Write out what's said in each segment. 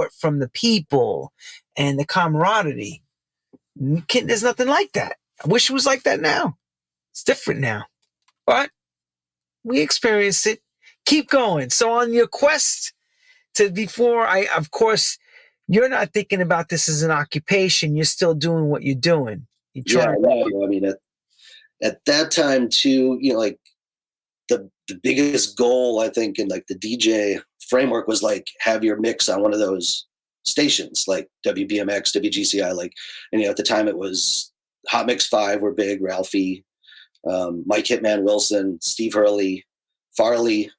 support from the people and the camaraderie. There's nothing like that. I wish it was like that now. It's different now. But we experienced it. Keep going. So on your quest to of course, you're not thinking about this as an occupation. You're still doing what you're doing. You're trying I mean, at that time too, like the biggest goal, I think, in like the DJ framework was like have your mix on one of those stations like WBMX, WGCI, like, and at the time it was Hot Mix 5 were big, Ralphie, Mike Hitman Wilson, Steve Hurley, Farley,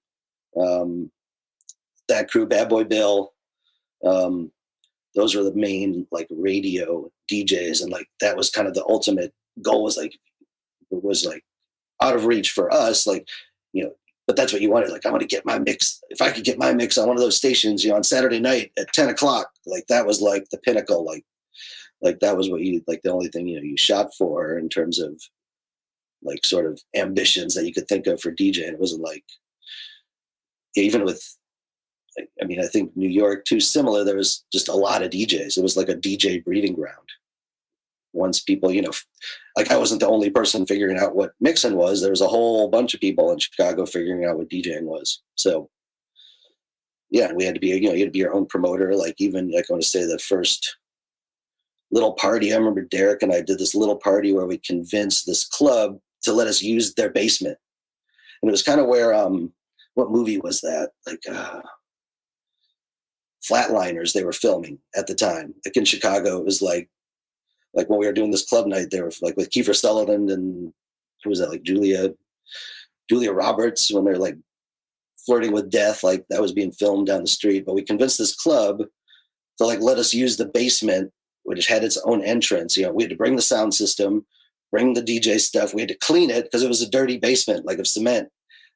that crew, Bad Boy Bill. Those were the main like radio DJs, and like that was kind of the ultimate goal. Was like it was like out of reach for us, like but that's what you wanted. Like I want to get my mix. If I could get my mix on one of those stations, on Saturday night at 10 o'clock, like that was like the pinnacle. Like that was what you like the only thing you shot for in terms of like sort of ambitions that you could think of for DJ. And it wasn't like even with. I mean, I think New York too, similar. There was just a lot of DJs. It was like a DJ breeding ground. Once people, like I wasn't the only person figuring out what mixing was. There was a whole bunch of people in Chicago figuring out what DJing was. So, yeah, we had to be, you had to be your own promoter. Like even, like I want to say the first little party, I remember Derrick and I did this little party where we convinced this club to let us use their basement. And it was kind of where, what movie was that? Like, Flatliners they were filming at the time. Like in Chicago, it was like when we were doing this club night, they were like with Kiefer Sutherland and who was that? Like Julia Roberts, when they're like flirting with death, like that was being filmed down the street. But we convinced this club to like let us use the basement, which had its own entrance. We had to bring the sound system, bring the DJ stuff. We had to clean it because it was a dirty basement, like of cement.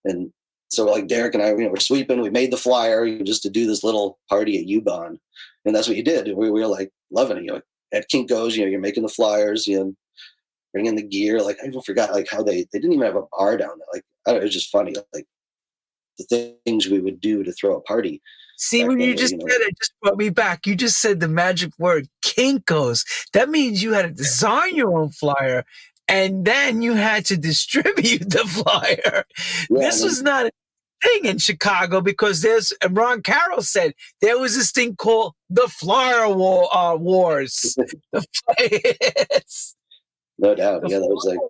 And so like Derrick and I, we're sweeping, we made the flyer just to do this little party at U-Bahn. And that's what you did. We were like loving it. At Kinko's, you're making the flyers, bringing the gear. Like I even forgot like how they didn't even have a bar down there. Like I don't know, it was just funny. Like the things we would do to throw a party. See, when you just said it, just brought me back. You just said the magic word, Kinko's. That means you had to design your own flyer. And then you had to distribute the flyer. Yeah, this was not a thing in Chicago because Ron Carroll said there was this thing called the Flyer Wars. No doubt. That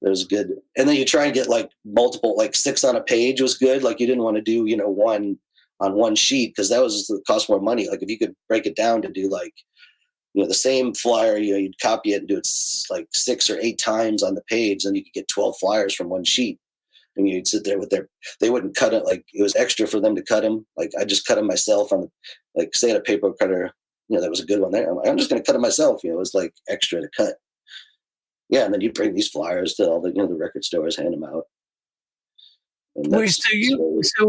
was good. And then you try and get like multiple, like 6 on a page was good. Like you didn't want to do, one on one sheet because that was cost more money. Like if you could break it down to do like, the same flyer, you'd copy it and do it like 6 or 8 times on the page. Then you could get 12 flyers from one sheet. And you'd sit there with they wouldn't cut it. Like it was extra for them to cut them. Like I just cut them myself on like say at a paper cutter, that was a good one there. I'm just going to cut it myself. It was like extra to cut. Yeah. And then you bring these flyers to all the, the record stores, hand them out. So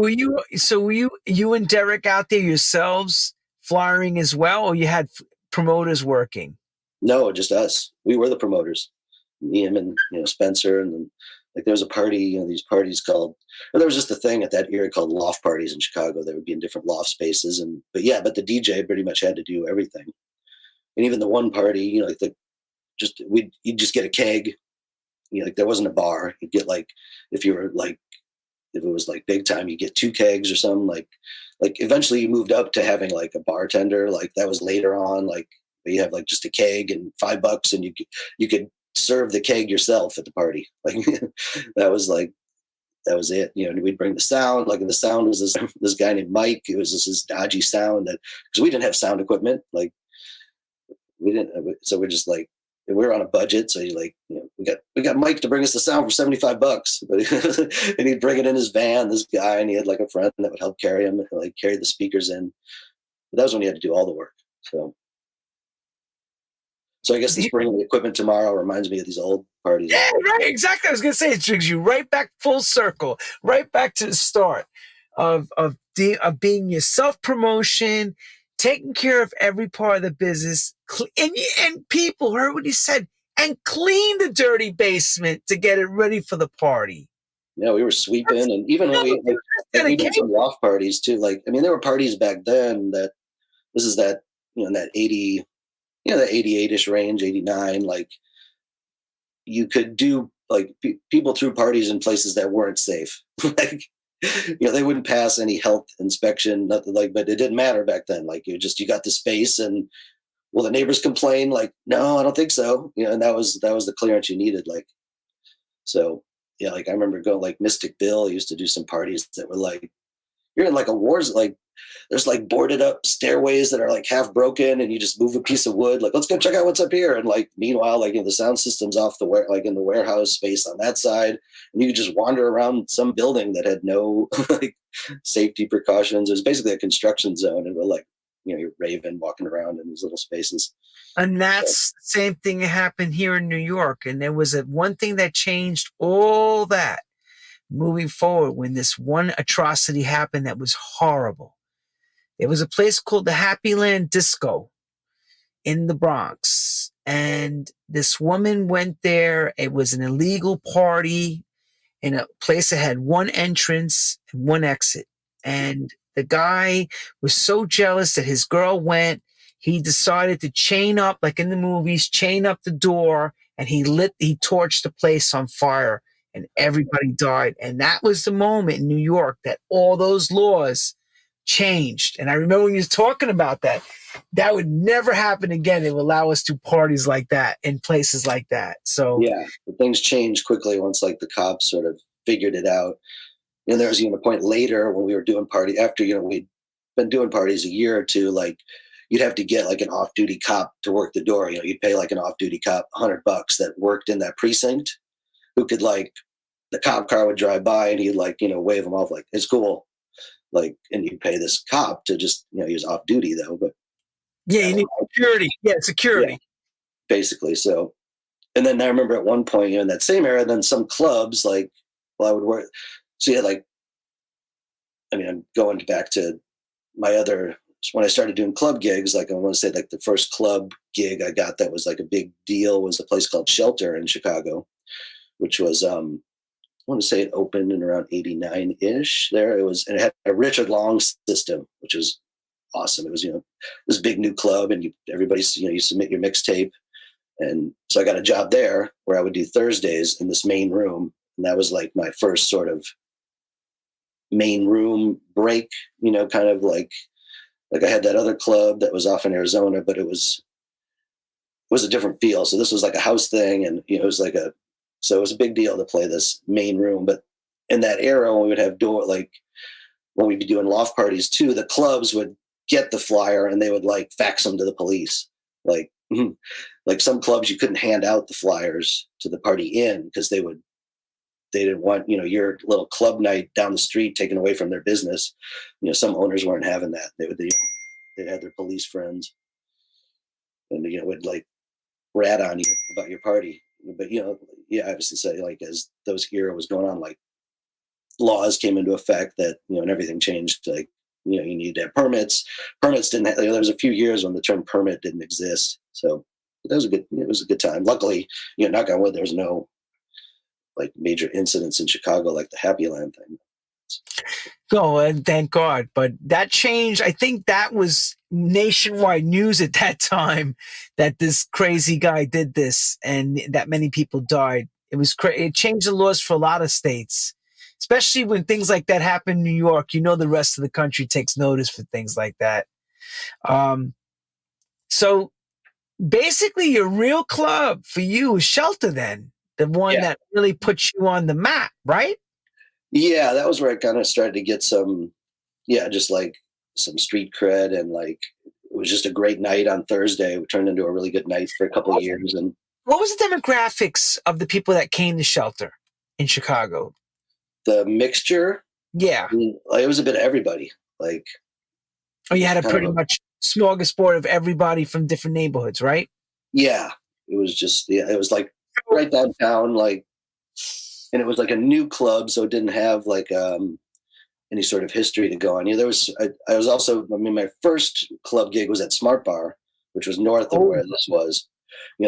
were you and Derrick out there yourselves flyering as well, or you had promoters working? No, just us. We were the promoters. Me, him, and Spencer, and then like there was a party. These parties called. Or there was just a thing at that era called Loft Parties in Chicago. They would be in different loft spaces, but the DJ pretty much had to do everything. And even the one party, you'd just get a keg. Like there wasn't a bar. You'd get like if it was like big time, you get 2 kegs or something. Like eventually you moved up to having like a bartender. Like that was later on. Like you have like just a keg and $5, and you could serve the keg yourself at the party. Like that was it. We'd bring the sound. Like the sound was this guy named Mike. It was this dodgy sound because we didn't have sound equipment. Like we didn't. So we're just like. We were on a budget, so we got Mike to bring us the sound for $75, and he'd bring it in his van. This guy, and he had like a friend that would help carry him, like carry the speakers in. But that was when he had to do all the work. So I guess this bringing the equipment tomorrow reminds me of these old parties. Yeah, right, exactly. I was gonna say it brings you right back full circle, right back to the start of being your self promotion. Taking care of every part of the business, and people heard what he said, and clean the dirty basement to get it ready for the party. Yeah, we were sweeping, and even when we did some loft parties too. Like, I mean, there were parties back then that this is that, in that 80, that 88-ish range, 89, like you could do like people threw parties in places that weren't safe. Like, they wouldn't pass any health inspection, nothing like, but it didn't matter back then. Like you got the space and will the neighbors complain? Like, no, I don't think so. And that was the clearance you needed. Like, so yeah, like I remember going like Mystic Bill used to do some parties that were like, you're in like a wars, like there's like boarded up stairways that are like half broken and you just move a piece of wood, like, let's go check out what's up here. And like, meanwhile, like the sound system's off like in the warehouse space on that side. And you could just wander around some building that had no like safety precautions. It was basically a construction zone. And we're like, you're raving, walking around in these little spaces. And that's the same thing that happened here in New York. And there was one thing that changed all that moving forward when this one atrocity happened that was horrible. There was a place called the Happy Land Disco in the Bronx. And this woman went there. It was an illegal party in a place that had one entrance and one exit. And the guy was so jealous that his girl went. He decided to chain up, like in the movies, chain up the door, and he torched the place on fire, and everybody died. And that was the moment in New York that all those laws changed. And I remember when you was talking about that, that would never happen again. It would allow us to parties like that in places like that. So yeah, but things changed quickly once like the cops sort of figured it out. There was a point later when we were doing party after, we'd been doing parties a year or two, like you'd have to get like an off-duty cop to work the door. You'd pay like an off-duty cop $100 that worked in that precinct, who could like, the cop car would drive by and he'd like, wave them off like, it's cool. Like, and you pay this cop to just, he was off duty though, but yeah, you need security. Yeah, security. Yeah, basically. So, and then I remember at one point, in that same era, then some clubs like, I would work. So yeah, like, I'm going back to my other, when I started doing club gigs, like I want to say like the first club gig I got that was like a big deal was a place called Shelter in Chicago, which was, I want to say it opened in around 89-ish there. It was, and it had a Richard Long system, which was awesome. It was, this big new club and everybody's, you submit your mixtape. And so I got a job there where I would do Thursdays in this main room. And that was like my first sort of main room break, kind of like I had that other club that was off in Arizona, but it was a different feel. So this was like a house thing. And, it was like so it was a big deal to play this main room. But in that era, when we would have when we'd be doing loft parties too, the clubs would get the flyer and they would like fax them to the police. Like, like some clubs you couldn't hand out the flyers to the party in because they didn't want, your little club night down the street taken away from their business. Some owners weren't having that. They had their police friends and, would like rat on you about your party. But, yeah, obviously say like as those era was going on, like laws came into effect that, and everything changed. Like, you need to have permits. Permits didn't have, there was a few years when the term permit didn't exist. So that was it was a good time. Luckily, knock on wood, there was no like major incidents in Chicago, like the Happy Land thing. Oh, and thank God. But that changed. I think that was nationwide news at that time that this crazy guy did this and that many people died. It was it changed the laws for a lot of states, especially when things like that happen in New York. The rest of the country takes notice for things like that. So basically, your real club for you is Shelter, then the one that really puts you on the map, right? Yeah, that was where I kind of started to get some, just like some street cred, and like it was just a great night on Thursday. It turned into a really good night for a couple of years. And what was the demographics of the people that came to Shelter in Chicago? The mixture, yeah, it was a bit of everybody. Like, you had a pretty much smorgasbord of everybody from different neighborhoods, right? Yeah, it was just it was like right downtown, like, and it was like a new club, so it didn't have like any sort of history to go on. There was I was also, my first club gig was at Smart Bar, which was north of where this was.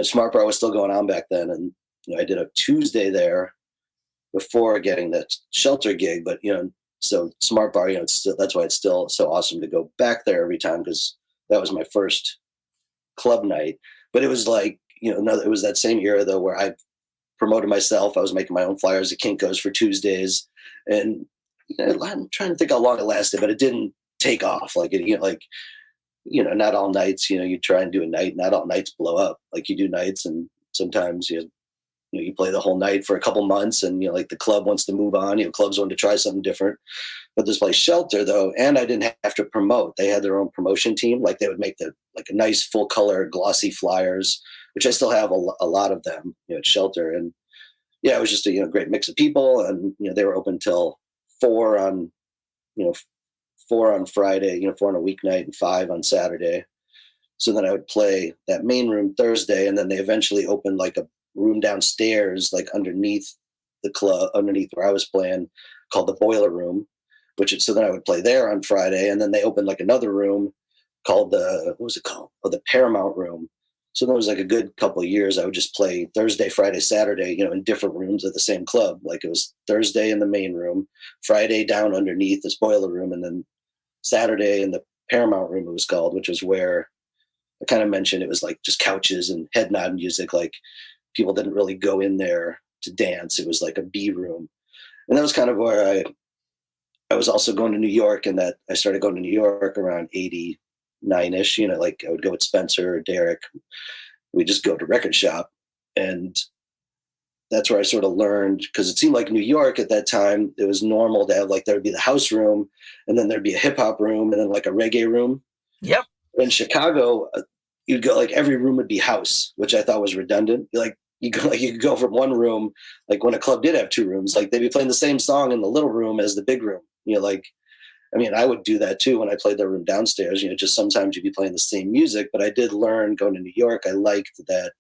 Smart Bar was still going on back then, and I did a Tuesday there before getting the Shelter gig. But so Smart Bar, that's why it's still so awesome to go back there every time, because that was my first club night. But it was like, it was that same era though, where I promoted myself. I was making my own flyers at Kinko's for Tuesdays. And I'm trying to think how long it lasted, but it didn't take off. Like, not all nights, you try and do a night, not all nights blow up. Like you do nights, and sometimes you play the whole night for a couple months, and like the club wants to move on. Clubs want to try something different. But this place Shelter though, and I didn't have to promote. They had their own promotion team. Like they would make a nice full color glossy flyers, which I still have a lot of them at Shelter. And yeah, it was just a great mix of people, and they were open till 4 on 4 on Friday, 4 on a weeknight, and 5 on Saturday. So then I would play that main room Thursday, and then they eventually opened like a room downstairs, like underneath the club, underneath where I was playing, called the Boiler Room, so then I would play there on Friday, and then they opened like another room called what was it called? Oh, the Paramount Room. So there was like a good couple of years I would just play Thursday, Friday, Saturday, in different rooms at the same club. Like it was Thursday in the main room, Friday down underneath this Boiler Room, and then Saturday in the Paramount Room, it was called, which was where I kind of mentioned it was like just couches and head nod music. Like people didn't really go in there to dance. It was like a B room. And that was kind of where I was also going to New York, and that I started going to New York around 89-ish, like I would go with Spencer or Derrick. We just go to record shop. And that's where I sort of learned, because it seemed like New York at that time, it was normal to have like, there would be the house room, and then there'd be a hip hop room, and then like a reggae room. Yep. In Chicago, you'd go like every room would be house, which I thought was redundant. Like you could go from one room, like when a club did have 2 rooms, like they'd be playing the same song in the little room as the big room. I would do that too when I played the room downstairs. Just sometimes you'd be playing the same music, but I did learn going to New York. I liked that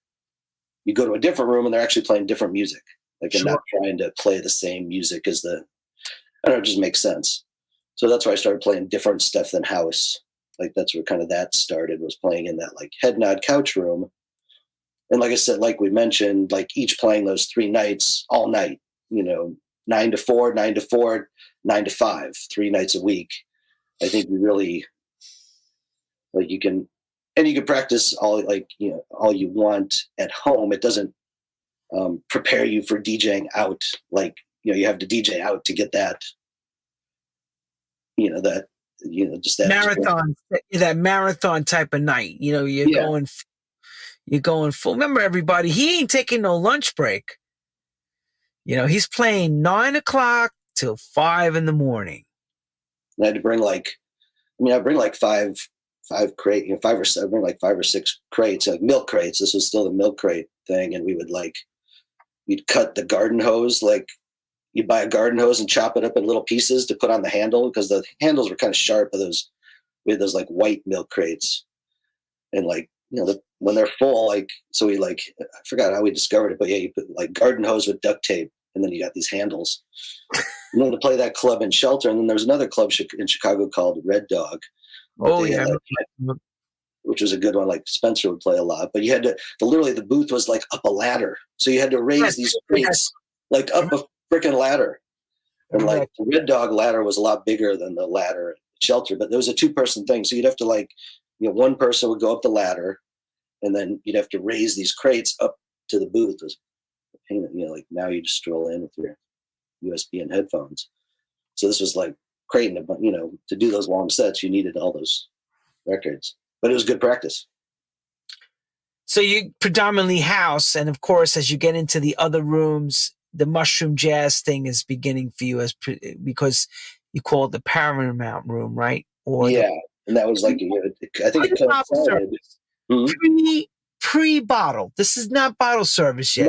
you go to a different room and they're actually playing different music, like Sure. and not trying to play the same music as I don't know, it just makes sense. So that's why I started playing different stuff than house. Like that's where kind of that started, was playing in that like head nod couch room. And like I said, like we mentioned, like each playing those 3 nights all night, 9 to 4, 9 to 4, 9 to 5, 3 nights a week. I think we really, like, you can practice all you want at home. It doesn't prepare you for DJing out. Like, you have to DJ out to get that, just that Marathon, that marathon type of night. You're going full. Remember, everybody, he ain't taking no lunch break. He's playing 9 o'clock till 5 in the morning. And I had to bring I bring like five crate, 5 or 7, bring like 5 or 6 crates, like milk crates. This was still the milk crate thing. And we would we'd cut the garden hose. Like you'd buy a garden hose and chop it up in little pieces to put on the handle, because the handles were kind of sharp. We had those like white milk crates, and when they're full, so we I forgot how we discovered it, but yeah, you put like garden hose with duct tape, and then you got these handles. And then to play that club in Shelter, and then there's another club in Chicago called Red Dog. Oh yeah, which was a good one. Like Spencer would play a lot, but you had to literally, the booth was like up a ladder, so you had to raise these crates like up a freaking ladder. And like the Red Dog ladder was a lot bigger than the ladder at Shelter, but there was a 2-person thing, so you'd have to one person would go up the ladder, and then you'd have to raise these crates up to the booth. It was a pain, like now you just stroll in with your USB and headphones. So this was like crating, to do those long sets, you needed all those records, but it was good practice. So you predominantly house, and of course, as you get into the other rooms, the mushroom jazz thing is beginning for you, because you call it the Paramount Room, right? Or and that was I think it coincided. Pre-bottle. This is not bottle service yet.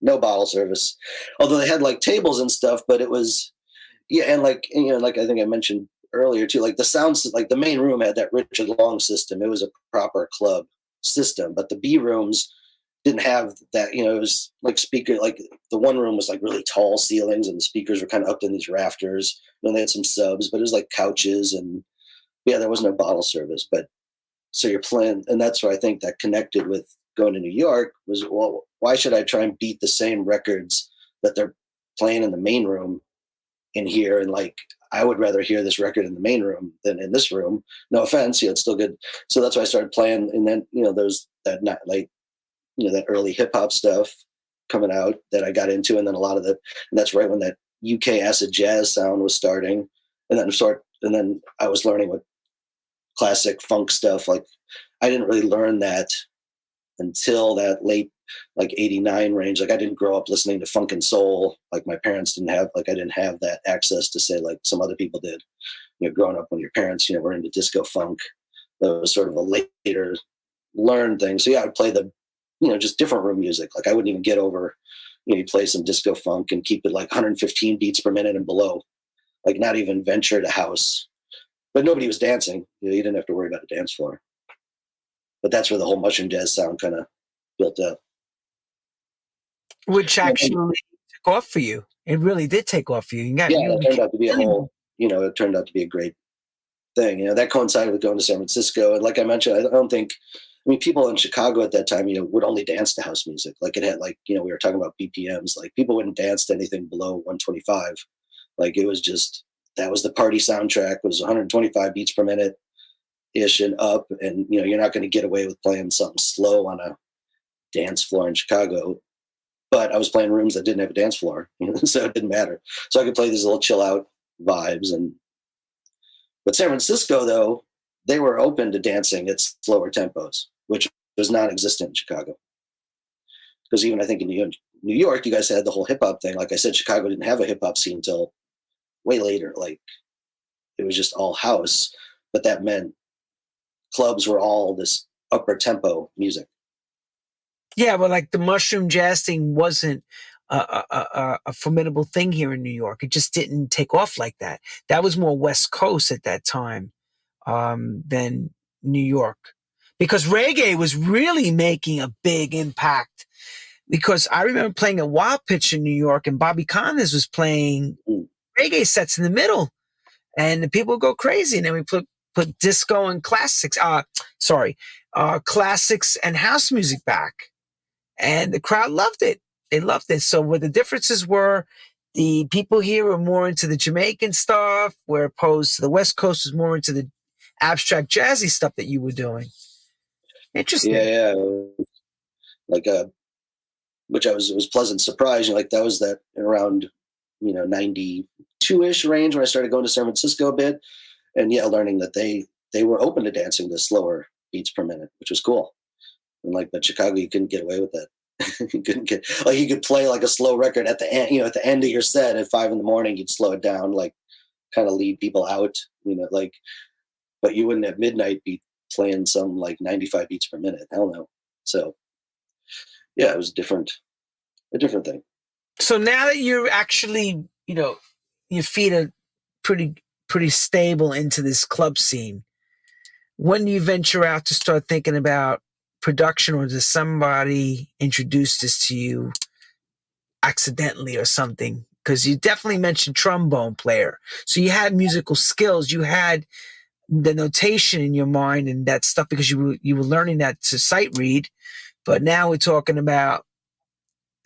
No bottle service. Although they had like tables and stuff, but it was, and like I think I mentioned earlier too, like the sounds, like the main room had that Richard Long system. It was a proper club system, but the B rooms didn't have that. It was like speaker, like the one room was like really tall ceilings, and the speakers were kind of up in these rafters. And then they had some subs, but it was like couches, and there was no bottle service. But so you're playing, and that's where I think that connected with going to New York was, well, why should I try and beat the same records that they're playing in the main room in here? And like, I would rather hear this record in the main room than in this room. No offense, it's still good. So that's why I started playing. And then, there's that not like, that early hip hop stuff coming out that I got into. And then a lot of and that's right when that UK acid jazz sound was starting. And then I was learning what classic funk stuff. Like I didn't really learn that until that late, like 89 range. Like I didn't grow up listening to funk and soul. Like my parents didn't have, like I didn't have that access to say like some other people did, growing up when your parents, were into disco funk. That was sort of a later learned thing. So yeah, I would play the, just different room music. Like I wouldn't even get over, you play some disco funk and keep it like 115 beats per minute and below, like not even venture to house, but nobody was dancing. You didn't have to worry about a dance floor. But that's where the whole mushroom jazz sound kind of built up. Which actually took off for you. It really did take off for you. It turned out to be it turned out to be a great thing. That coincided with going to San Francisco. And like I mentioned, I don't think, people in Chicago at that time, would only dance to house music. Like it had like, we were talking about BPMs, like people wouldn't dance to anything below 125. Like it was just, that was the party soundtrack, was 125 beats per minute ish and up. And, you're not going to get away with playing something slow on a dance floor in Chicago. But I was playing rooms that didn't have a dance floor, so it didn't matter. So I could play these little chill out vibes. But San Francisco, though, they were open to dancing at slower tempos, which was non-existent in Chicago. Because even I think in New York, you guys had the whole hip hop thing. Like I said, Chicago didn't have a hip hop scene until way later. Like it was just all house, but that meant clubs were all this upper tempo music. Yeah, but like the mushroom jazz thing wasn't a formidable thing here in New York. It just didn't take off like that. That was more West Coast at that time than New York, because reggae was really making a big impact. Because I remember playing at Wild Pitch in New York, and Bobby Connors was playing reggae sets in the middle, and the people would go crazy. And then we put disco and classics. Classics and house music back. And the crowd loved it. They loved it. So what the differences were, the people here were more into the Jamaican stuff, where opposed to the West Coast was more into the abstract jazzy stuff that you were doing. Interesting. Yeah. Like which was pleasant surprise. Like that was that around 92-ish range when I started going to San Francisco a bit, and learning that they were open to dancing to slower beats per minute, which was cool. And but Chicago, you couldn't get away with that. You couldn't get, like, you could play like a slow record at the end, at the end of your set at 5 a.m, you'd slow it down, like kind of lead people out, but you wouldn't at midnight be playing some like 95 beats per minute. Hell no. So yeah, it was a different thing. So now that you're actually, your feet are pretty stable into this club scene, when do you venture out to start thinking about production, or does somebody introduce this to you accidentally or something? Because you definitely mentioned trombone player. So you had musical skills, you had the notation in your mind and that stuff, because you were learning that to sight read. But now we're talking about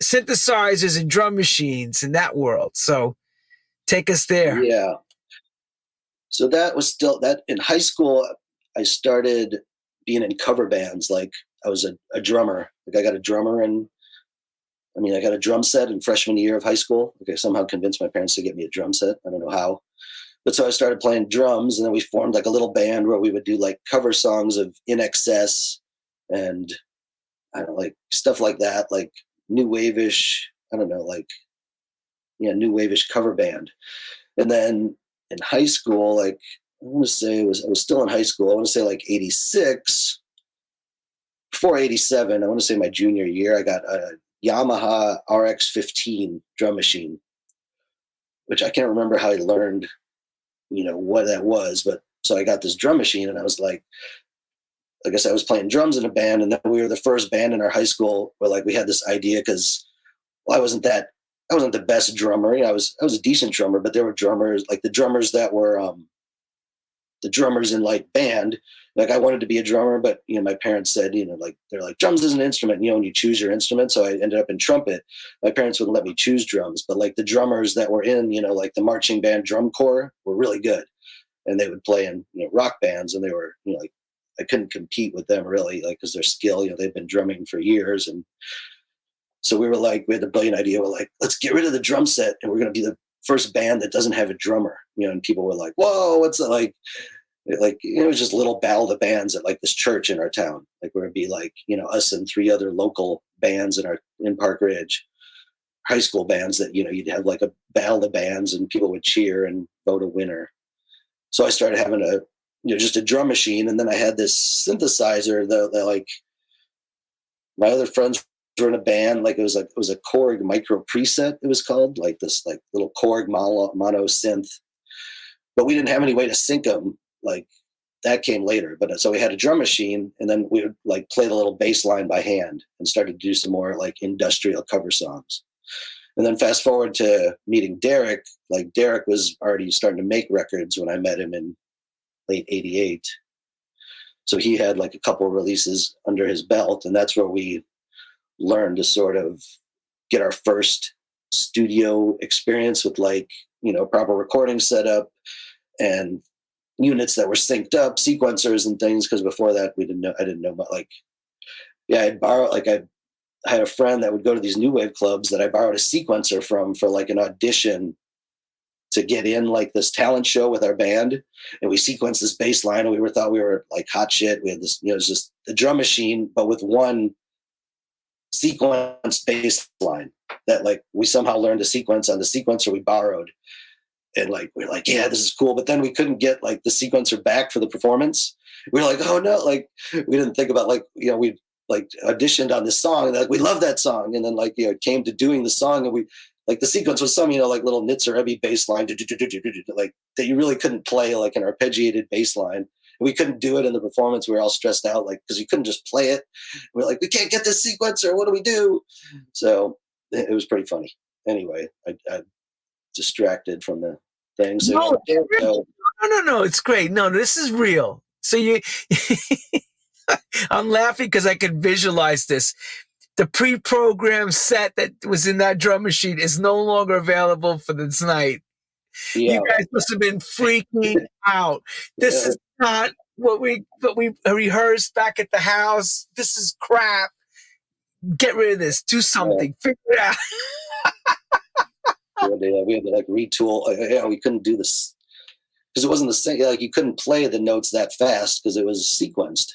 synthesizers and drum machines in that world. So take us there. Yeah. So that was still that in high school. I started being in cover bands. Like I was a drummer. Like I got a drummer, and I got a drum set in freshman year of high school. Like I somehow convinced my parents to get me a drum set. I don't know how, but so I started playing drums, and then we formed like a little band where we would do like cover songs of In Excess and I don't know, like stuff like that, like new wave-ish. I don't know, like new wave-ish cover band. And then in high school, like I want to say I was still in high school. I want to say like 86, before 87. I want to say my junior year, I got a Yamaha RX-15 drum machine, which I can't remember how I learned, what that was. But so I got this drum machine, and I was like I guess I was playing drums in a band, and then we were the first band in our high school where like we had this idea because I wasn't the best drummer. I was a decent drummer, but there were drummers, like the drummers that were the drummers in like band. Like I wanted to be a drummer, but my parents said, like they're like, drums is an instrument, and you choose your instrument. So I ended up in trumpet. My parents wouldn't let me choose drums, but like the drummers that were in, like the marching band drum corps were really good, and they would play in rock bands, and they were like I couldn't compete with them really, like because their skill, they've been drumming for years, and so we had the brilliant idea. We're like, let's get rid of the drum set, and we're going to be the first band that doesn't have a drummer. And people were like, "Whoa, what's that like?" Like it was just little battle of the bands at like this church in our town. Like where it'd be like us and 3 other local bands in Park Ridge, high school bands that you'd have like a battle of the bands, and people would cheer and vote a winner. So I started having just a drum machine, and then I had this synthesizer that like my other friends were in a band. Like it was a Korg micro preset. It was called like this like little Korg mono synth, but we didn't have any way to sync them. Like that came later. But so we had a drum machine, and then we would like play the little bass line by hand and started to do some more like industrial cover songs. And then fast forward to meeting Derrick. Like Derrick was already starting to make records when I met him in late '88. So he had like a couple of releases under his belt, and that's where we learned to sort of get our first studio experience with like, proper recording setup and units that were synced up, sequencers and things. Cause before that I didn't know about like, I'd borrow, like I had a friend that would go to these new wave clubs that I borrowed a sequencer from for like an audition to get in like this talent show with our band. And we sequenced this bass line, and we thought we were like hot shit. We had this, it was just the drum machine, but with one sequence bass line that like we somehow learned to sequence on the sequencer we borrowed. And like we're like, yeah, this is cool. But then we couldn't get like the sequencer back for the performance. We were like, oh no, like we didn't think about like, we like auditioned on this song, and like we love that song. And then like, it came to doing the song, and we like the sequence was some, like little Nitzer Rebbe bass line, like that you really couldn't play like an arpeggiated bass line. We couldn't do it in the performance. We were all stressed out, like, because you couldn't just play it. We're like, we can't get this sequencer. What do we do? So it was pretty funny. Anyway, I distracted from the thing. So, No. It's great. No, this is real. So I'm laughing because I can visualize this. The pre-programmed set that was in that drum machine is no longer available for this night. Yeah. You guys must have been freaking out. This is not what we rehearsed back at the house. This is crap. Get rid of this. Do something. Figure it out. We had to like retool. We couldn't do this because it wasn't the same. Like you couldn't play the notes that fast because it was sequenced.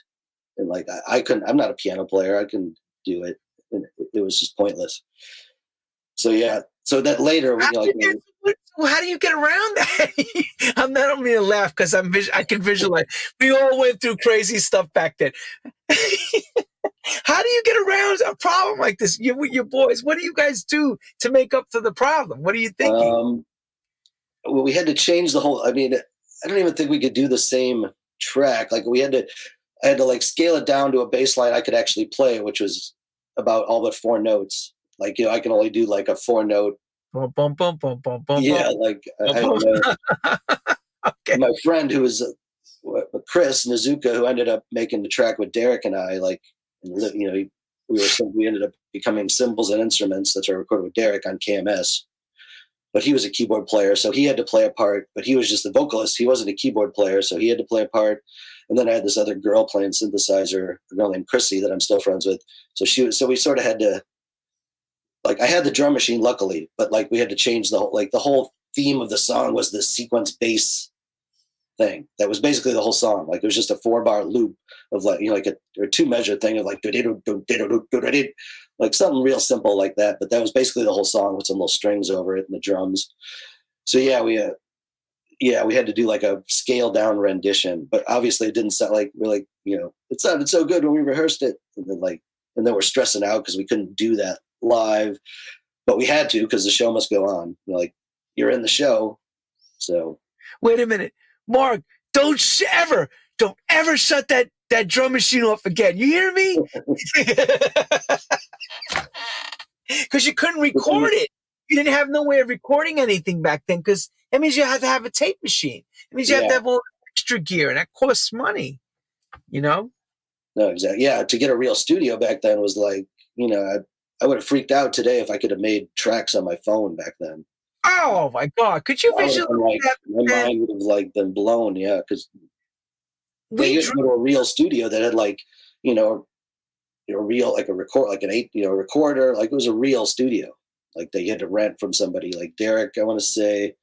And like I couldn't. I'm not a piano player. I couldn't do it. And it was just pointless. So yeah. So that later, how do you get around that? I don't mean to laugh because I can visualize. We all went through crazy stuff back then. How do you get around a problem like this? You with your boys, what do you guys do to make up for the problem? What are you thinking? Well, we had to change the whole. I mean, I don't even think we could do the same track. Like I had to like scale it down to a bass line I could actually play, which was about all but 4 notes. Like, I can only do like a 4-note. Bum, bum, bum, bum, bum, bum, yeah, like okay. My friend who was Chris Nizuka, who ended up making the track with Derrick and I, like, we ended up becoming Cymbals and Instruments. That's where I recorded with Derrick on KMS. But he was a keyboard player, so he had to play a part. But he was just the vocalist. He wasn't a keyboard player, so he had to play a part. And then I had this other girl playing synthesizer, a girl named Chrissy that I'm still friends with. So we sort of had to, like, I had the drum machine, luckily, but like we had to change the whole theme of the song was this sequence bass thing. That was basically the whole song. Like it was just a 4-bar loop of like, like a 2-measure thing of like, like something real simple like that. But that was basically the whole song with some little strings over it and the drums. So yeah, we had to do like a scaled down rendition, but obviously it didn't sound like it sounded so good when we rehearsed it. And then we're stressing out because we couldn't do that live, but we had to because the show must go on. Like you're in the show. So wait a minute, Mark, don't ever shut that drum machine off again. You hear me? Because you couldn't record it. You didn't have no way of recording anything back then because that means you had to have a tape machine. It means you have to have all extra gear, and that costs money, you know? No, exactly. Yeah, to get a real studio back then was like, I would have freaked out today if I could have made tracks on my phone back then. Oh my God. Could you I would have visualize been like, that? my Man? mind would have like been blown. Yeah, because We you had drove, to go to a real studio that had like, you know, a real like a record, like an recorder, like it was a real studio, like that you had to rent from somebody. Like Derrick, I want to say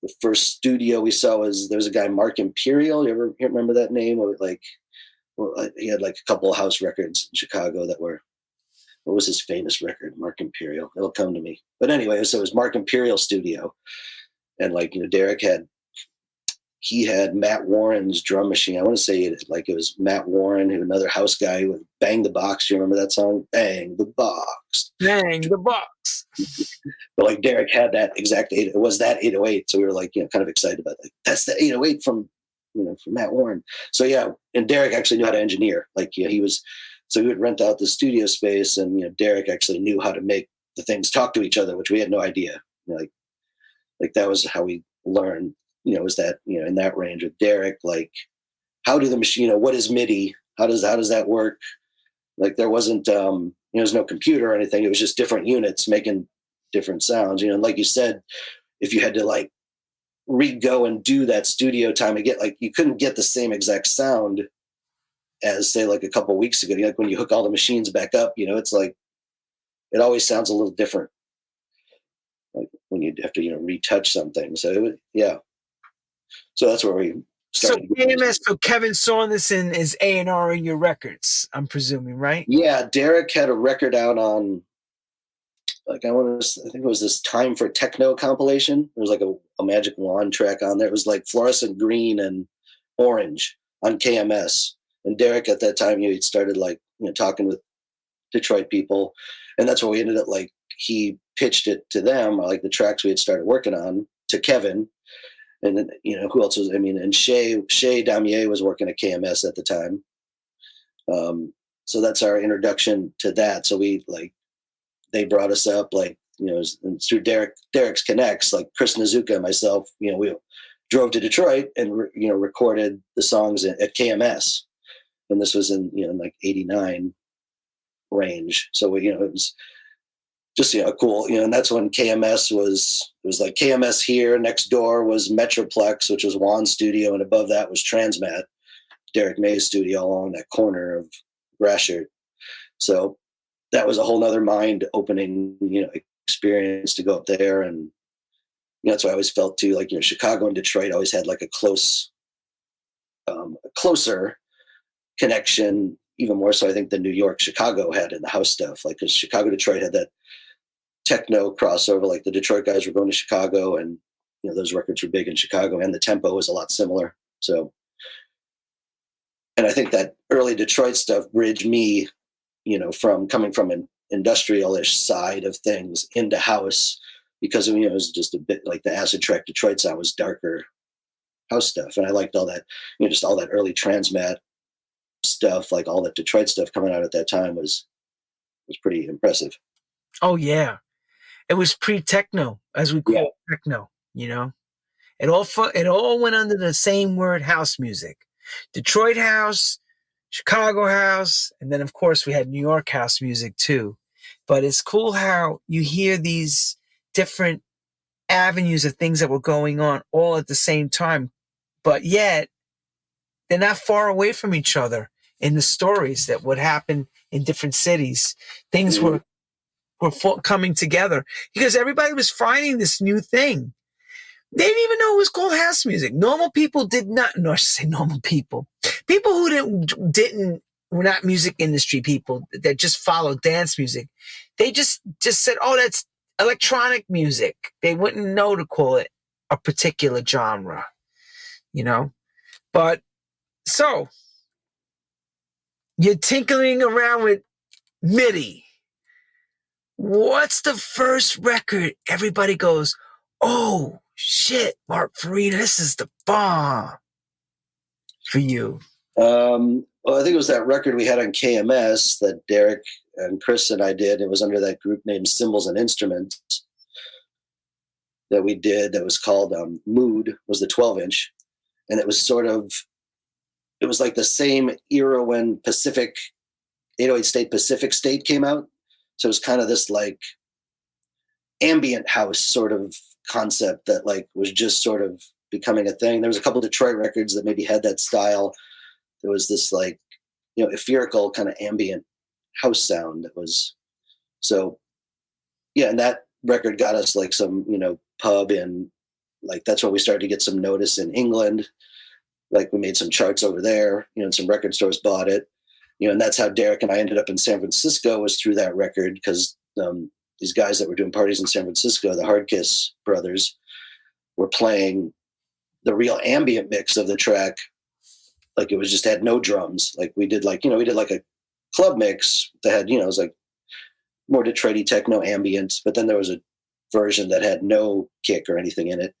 the first studio we saw was there was a guy Mark Imperial. You remember that name? Or like, well, he had like a couple of house records in Chicago that were. What was his famous record? Mark Imperial. It'll come to me. But anyway, so it was Mark Imperial studio, and like Derrick he had Matt Warren's drum machine. I want to say it was Matt Warren, who another house guy who would bang the box. Do you remember that song? Bang the box. dang, the box. But like Derrick had that exact it was that 808. So we were like, kind of excited about like that's the 808 from from Matt Warren. So yeah, and Derrick actually knew how to engineer. Like he was so he would rent out the studio space, and Derrick actually knew how to make the things talk to each other, which we had no idea. Like that was how we learned. Was that in that range with Derrick, like how do the machine, what is MIDI? How does that work? Like there wasn't there's no computer or anything. It was just different units making different sounds. And like you said, if you had to like re-go and do that studio time again, like you couldn't get the same exact sound as say like a couple of weeks ago. Like when you hook all the machines back up, it's like it always sounds a little different. Like when you have to retouch something. So yeah. So that's where we So started. KMS, so Kevin Saunderson is A&R in your records, I'm presuming, right? Yeah, Derrick had a record out on like I think it was this Time for Techno compilation. There was like a Magic Wand track on there. It was like fluorescent green and orange on KMS. And Derrick at that time, he'd started like talking with Detroit people, and that's where we ended up like he pitched it to them, like the tracks we had started working on to Kevin. And then, who else was, and Shay Damier was working at KMS at the time. So that's our introduction to that. So they brought us up, like, and through Derrick's connects, like Chris Nazuka and myself, we drove to Detroit and, recorded the songs at KMS. And this was in, like 89 range. So it was just, cool, and that's when KMS it was like KMS here. Next door was Metroplex, which was Juan's studio. And above that was Transmat, Derrick May's studio along that corner of Gratiot. So that was a whole nother mind opening, experience to go up there. And that's why I always felt too, like, Chicago and Detroit always had like a closer connection, even more so I think than New York, Chicago had in the house stuff. Like, because Chicago, Detroit had that techno crossover, like the Detroit guys were going to Chicago, and those records were big in Chicago, and the tempo was a lot similar. So, and I think that early Detroit stuff bridged me, from coming from an industrial-ish side of things into house, because it was just a bit like the acid track Detroit sound was darker house stuff, and I liked all that, just all that early Transmat stuff, like all that Detroit stuff coming out at that time was pretty impressive. Oh yeah, it was pre-techno, as we call techno. It all went under the same word, house music. Detroit house, Chicago house, and then of course we had New York house music too. But it's cool how you hear these different avenues of things that were going on all at the same time, but yet they're not far away from each other in the stories that would happen in different cities. Things were coming together because everybody was finding this new thing. They didn't even know it was called house music. Normal people did not. No, I should say normal people. People who didn't were not music industry people that just followed dance music. They just said, "Oh, that's electronic music." They wouldn't know to call it a particular genre, But so you're tinkering around with MIDI. What's the first record everybody goes, "Oh shit, Mark Farina, this is the bomb" for you? Well, I think it was that record we had on KMS that Derrick and Chris and I did. It was under that group named Symbols and Instruments that we did. That was called Mood. Was the 12-inch, And it was like the same era when 808 State Pacific State came out. So it was kind of this like ambient house sort of concept that like was just sort of becoming a thing. There was a couple of Detroit records that maybe had that style. There was this like, etherical kind of ambient house sound that was so, yeah. And that record got us like some, pub, and like, that's when we started to get some notice in England. Like we made some charts over there, and some record stores bought it, and that's how Derrick and I ended up in San Francisco, was through that record. Because these guys that were doing parties in San Francisco, the Hardkiss brothers, were playing the real ambient mix of the track. Like it was just had no drums. Like we did like a club mix that had, it was like more Detroit-y techno ambient, but then there was a version that had no kick or anything in it.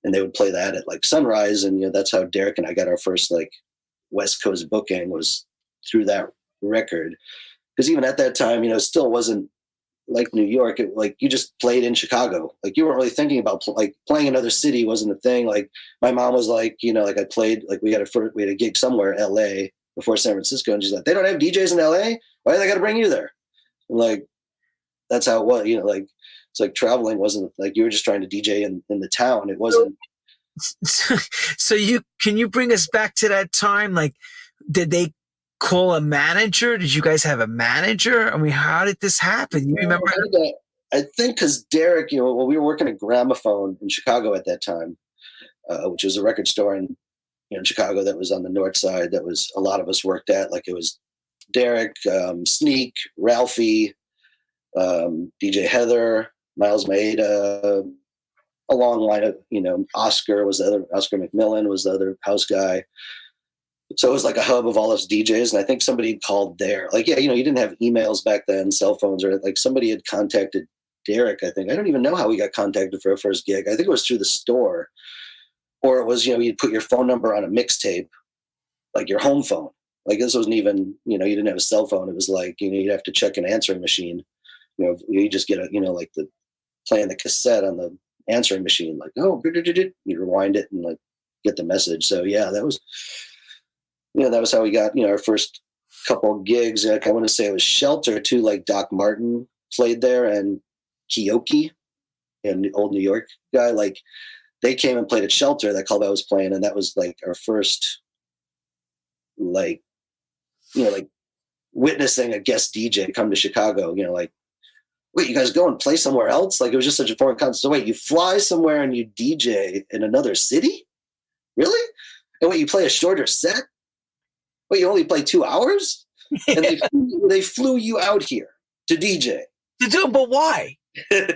And they would play that at like sunrise. And, that's how Derrick and I got our first like West Coast booking, was through that record. Because even at that time, it still wasn't like New York. Like you just played in Chicago. Like you weren't really thinking about like playing another city wasn't a thing. Like my mom was like, like I played, like we had a gig somewhere, LA, before San Francisco. And she's like, they don't have DJs in LA? Why do they got to bring you there? And like, that's how it was, like, it's like traveling wasn't like you were just trying to DJ in the town. It wasn't. So can you bring us back to that time? Like, did they call a manager? Did you guys have a manager? I mean, how did this happen? You remember? I think because Derrick, we were working at Gramophone in Chicago at that time, which was a record store in Chicago that was on the north side. That was a lot of us worked at. Like it was Derrick, Sneak, Ralphie, DJ Heather, Miles Maeda, a long line of, Oscar McMillan was the other house guy. So it was like a hub of all us DJs. And I think somebody called there. Like, yeah, you didn't have emails back then, cell phones, or like somebody had contacted Derrick, I think. I don't even know how we got contacted for our first gig. I think it was through the store. Or it was, you'd put your phone number on a mixtape, like your home phone. Like this wasn't even, you didn't have a cell phone. It was like, you'd have to check an answering machine. You just get like playing the cassette on the answering machine, like, oh, you rewind it and like get the message. So yeah, that was how we got, our first couple of gigs. Like, I want to say it was Shelter too, like Doc Martin played there, and Kiyoki, and the old New York guy, like they came and played at Shelter, that club I was playing. And that was like our first, like, like witnessing a guest DJ come to Chicago, like, wait, you guys go and play somewhere else? Like it was just such a foreign concept. So wait, you fly somewhere and you DJ in another city? Really? And wait, you play a shorter set? Wait, you only play 2 hours? And they flew you out here to DJ. But why? I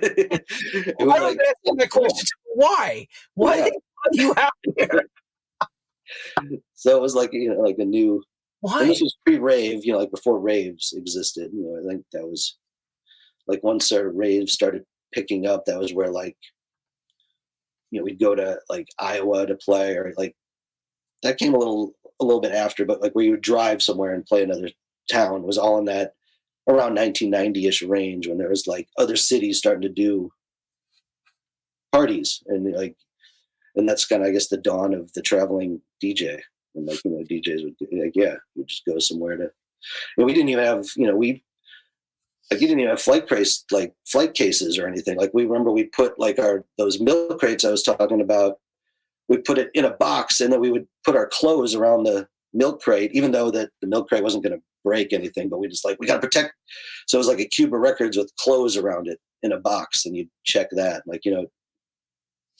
don't answer the question. Why? Why did they fly you out here? So it was like, like a new. Why? And this was pre-rave, like before Raves existed. I think that was like once our Raves started picking up, that was where like, we'd go to like Iowa to play, or like that came a little bit after, but like where you would drive somewhere and play another town was all in that around 1990-ish range, when there was like other cities starting to do parties, and like, and that's kind of, I guess, the dawn of the traveling DJ. And like, DJs would like, yeah, we'd just go somewhere to, we didn't even have, you didn't even have flight cases or anything. Like we put like those milk crates I was talking about, we put it in a box, and then we would put our clothes around the milk crate, even though that the milk crate wasn't going to break anything, but we just like, we got to protect. So it was like a cube of records with clothes around it in a box, and you check that, like, and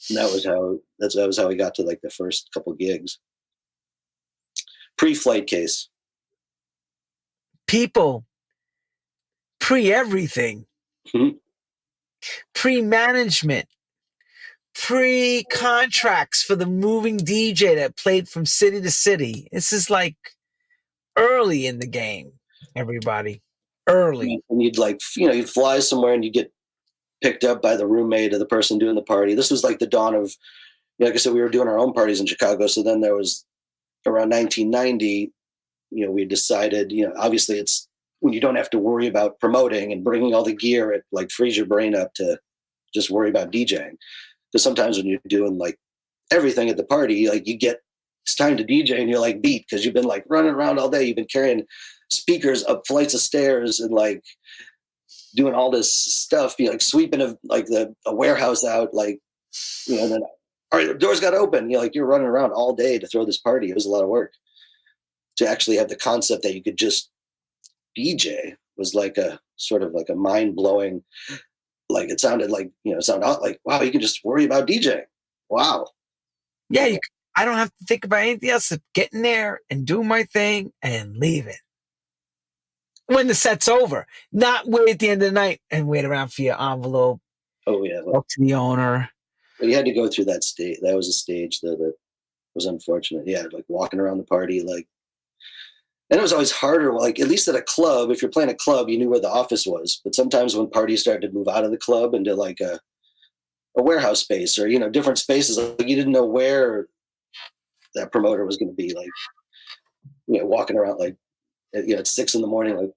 that was how we got to like the first couple gigs. Pre-flight case. People. Pre-everything. Mm-hmm. Pre-management. Pre-contracts for the moving DJ that played from city to city. This is like early in the game, everybody. Early. And you'd like, you'd fly somewhere and you get picked up by the roommate of the person doing the party. This was like the dawn of, like I said, we were doing our own parties in Chicago. So then there was around 1990, we decided, obviously it's when you don't have to worry about promoting and bringing all the gear, it like frees your brain up to just worry about DJing. Because sometimes when you're doing like everything at the party, like you get it's time to DJ, and you're like beat because you've been like running around all day. You've been carrying speakers up flights of stairs and like doing all this stuff, like sweeping a warehouse out, like, and then all right, the doors got open. You're running around all day to throw this party. It was a lot of work. To actually have the concept that you could just DJ was like a sort of like a mind blowing. Like it sounded like wow, you can just worry about DJing. Wow. Yeah, I don't have to think about anything else except getting there and do my thing and leaving. When the set's over, not wait at the end of the night and wait around for your envelope. Oh yeah, talk to the owner. But you had to go through that stage. That was a stage though that was unfortunate. Yeah, like walking around the party, like, and it was always harder. Like at least at a club, if you're playing a club, you knew where the office was. But sometimes when parties started to move out of the club into like a warehouse space or different spaces, like you didn't know where that promoter was going to be. Like walking around like at 6 a.m, like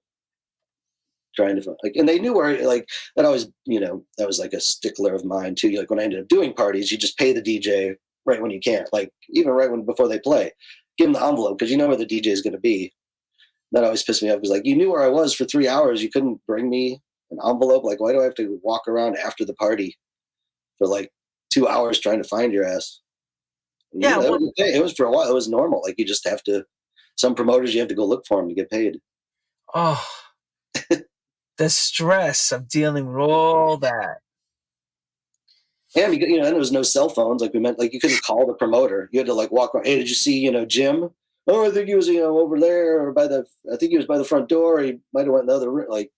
trying to like, and they knew where, like that always, that was like a stickler of mine too. Like when I ended up doing parties, you just pay the DJ right when you can, like even right before they play, give them the envelope because you know where the DJ is going to be. That always pissed me off because like you knew where I was for 3 hours, you couldn't bring me an envelope. Like why do I have to walk around after the party for like 2 hours trying to find your ass? Yeah, it was for a while. It was normal. Like you just have to. Some promoters you have to go look for them to get paid. Oh, the stress of dealing with all that. And and there was no cell phones. Like we meant, like you couldn't call the promoter. You had to like walk around. Hey, did you see Jim? Oh, I think he was over there or I think he was by the front door. He might have went in the other room. Like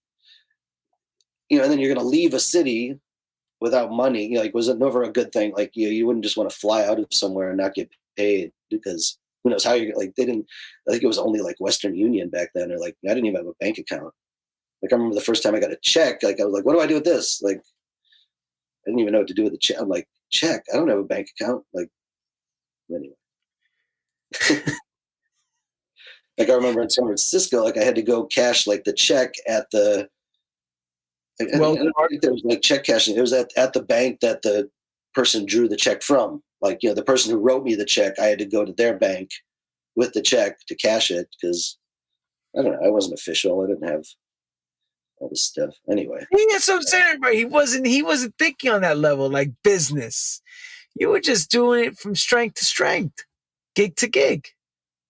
and then you're gonna leave a city without money. Like was it never a good thing? Like you wouldn't just want to fly out of somewhere and not get paid because who knows how you're like they didn't. I think it was only like Western Union back then, or like I didn't even have a bank account. Like I remember the first time I got a check. Like I was like, what do I do with this? Like I didn't even know what to do with the check. I'm like, check? I don't have a bank account. Like anyway. Like I remember in San Francisco, like I had to go cash like the check at the. I don't think there was like check cashing. It was at the bank that the person drew the check from. Like the person who wrote me the check, I had to go to their bank with the check to cash it because I don't know. I wasn't official. I didn't have all this stuff. Anyway. Yeah, that's what I'm saying, right? He wasn't thinking on that level, like business. You were just doing it from strength to strength, gig to gig.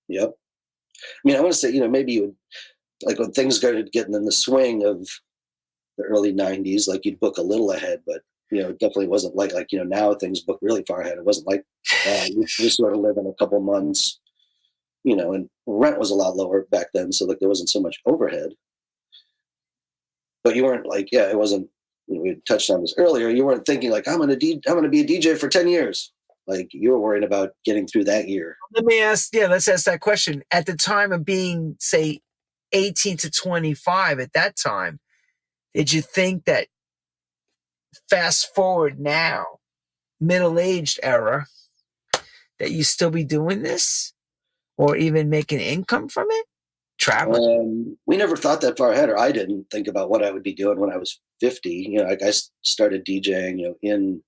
Yep. I mean, I want to say, maybe you would, like when things started getting in the swing of the early 90s, like you'd book a little ahead, but, it definitely wasn't like, now things book really far ahead. It wasn't like you just sort of live in a couple months, and rent was a lot lower back then. So like there wasn't so much overhead. But you weren't like, it wasn't, we touched on this earlier. You weren't thinking like, I'm going to be a DJ for 10 years. Like you were worried about getting through that year. Let's ask that question. At the time of being, say, 18 to 25 at that time, did you think that fast forward now, middle-aged era, that you still be doing this or even making income from it? Traveling? We never thought that far ahead, or I didn't think about what I would be doing when I was 50. Like I started DJing, in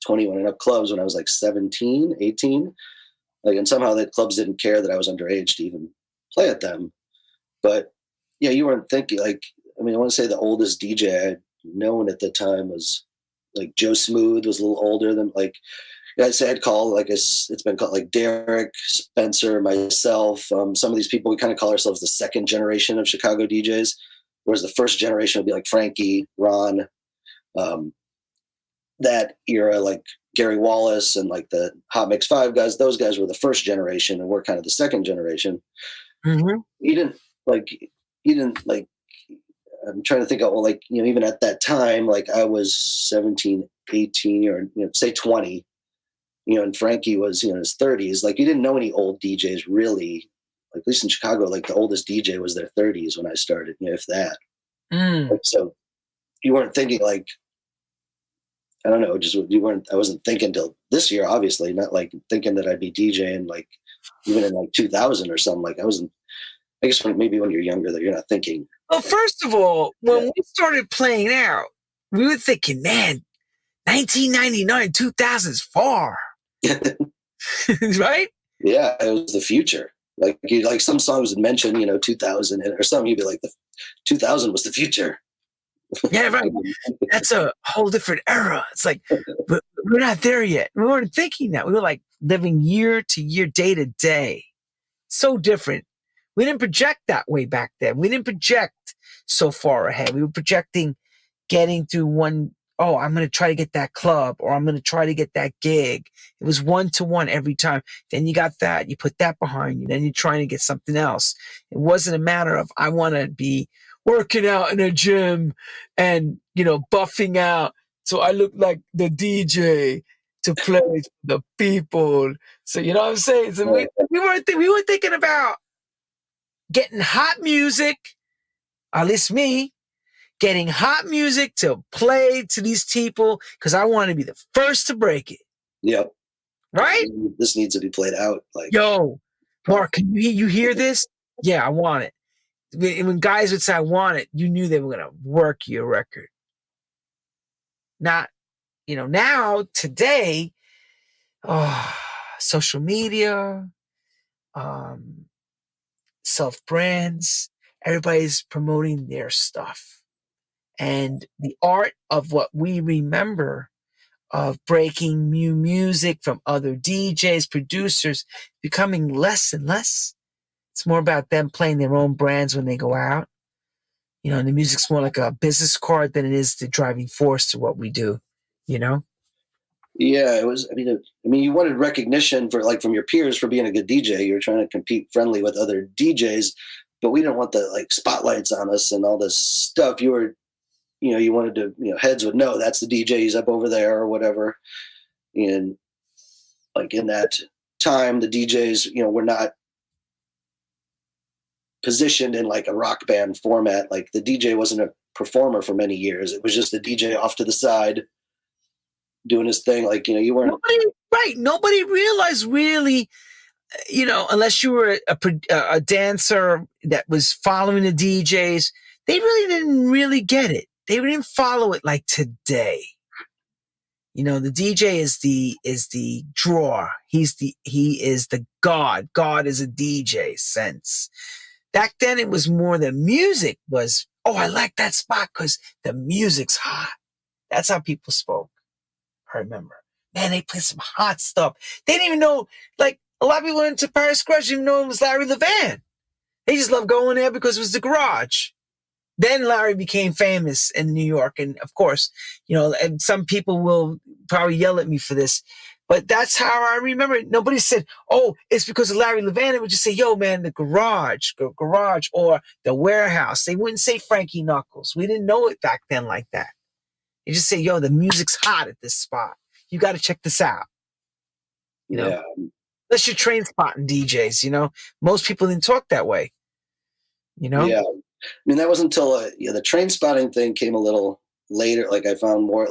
21 and up clubs when I was like 17, 18. Like, and somehow the clubs didn't care that I was underage to even play at them. But you weren't thinking like, I want to say the oldest DJ I'd known at the time was like Joe Smooth was a little older than like, I'd call like it's been called like Derrick, Spencer, myself. Some of these people, we kind of call ourselves the second generation of Chicago DJs, whereas the first generation would be like Frankie, Ron, that era, like Gary Wallace and like the Hot Mix 5 guys. Those guys were the first generation, and we're kind of the second generation. Mm-hmm. You didn't like. I'm trying to think of even at that time, like I was 17, 18, or say 20. And Frankie was in his 30s. Like you didn't know any old DJs really. Like at least in Chicago, like the oldest DJ was their 30s when I started, if that. Like, so you weren't thinking like, I don't know, just I wasn't thinking till this year, obviously, not like thinking that I'd be DJing like even in like 2000 or something. Like I wasn't. I guess maybe when you're younger, that you're not thinking. Well, first of all, when we started playing out, we were thinking, man, 1999, 2000 is far. Right? Yeah, it was the future. Like some songs would mention, 2000 or something. You'd be like, the 2000 was the future. Yeah, right. That's a whole different era. It's like, we're not there yet. We weren't thinking that. We were like living year to year, day to day. So different. We didn't project that way back then. We didn't project so far ahead. We were projecting getting through oh, I'm going to try to get that club, or I'm going to try to get that gig. It was 1-to-1 every time. Then you got that, you put that behind you. Then you're trying to get something else. It wasn't a matter of, I want to be working out in a gym and, buffing out so I look like the DJ to play for the people. So, you know what I'm saying? So we were thinking about getting hot music, at least me, getting hot music to play to these people because I want to be the first to break it. Yep. Right? This needs to be played out. Like, yo, Mark, can you hear this? Yeah, I want it. When guys would say I want it, you knew they were gonna work your record. Not, now today, social media, self brands, everybody's promoting their stuff. And the art of what we remember of breaking new music from other DJs, producers, becoming less and less. It's more about them playing their own brands when they go out. And the music's more like a business card than it is the driving force to what we do, Yeah, it was. You wanted recognition from your peers for being a good DJ. You were trying to compete friendly with other DJs, but we didn't want the spotlights on us and all this stuff. You were, you wanted to, heads would know that's the DJ. He's up over there or whatever. And in that time, the DJs, were not positioned in a rock band format. Like the DJ wasn't a performer for many years. It was just the DJ off to the side doing his thing. You weren't Nobody realized really, unless you were a dancer that was following the DJs, they really didn't really get it. They didn't follow it like today. The DJ is the drawer. He is the God. God is a DJ sense. Back then it was more the music was, oh, I like that spot because the music's hot. That's how people spoke. I remember. Man, they played some hot stuff. They didn't even know, a lot of people went to Paris Scratch didn't even know it was Larry Levan. They just loved going there because it was the garage. Then Larry became famous in New York. And of course, and some people will probably yell at me for this, but that's how I remember it. Nobody said, oh, it's because of Larry Levan. They would just say, yo, man, the garage, or the warehouse. They wouldn't say Frankie Knuckles. We didn't know it back then like that. They just say, yo, the music's hot at this spot. You got to check this out. Yeah. Unless you're train spotting DJs, most people didn't talk that way. Yeah. That wasn't until the train spotting thing came a little later. I found more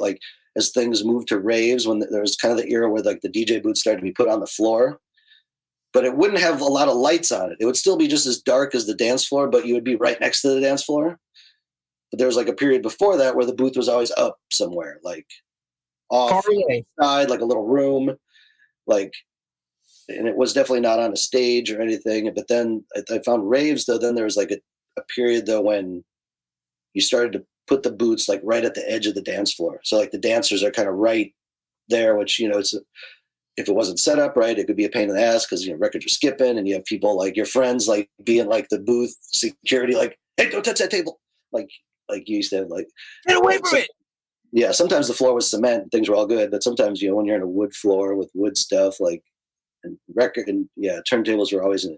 as things moved to raves, when there was kind of the era where the DJ booth started to be put on the floor, but it wouldn't have a lot of lights on it. It would still be just as dark as the dance floor, but you would be right next to the dance floor. But there was a period before that where the booth was always up somewhere, off the side, a little room, and it was definitely not on a stage or anything. But then I found raves though. Then there was a period though when you started to put the booths right at the edge of the dance floor. So the dancers are kind of right there, which, it's if it wasn't set up right, it could be a pain in the ass because, records are skipping and you have people your friends being the booth security, hey, don't touch that table. You used to have get away from it. Yeah. Sometimes the floor was cement, things were all good. But sometimes, when you're in a wood floor with wood stuff, and turntables were always an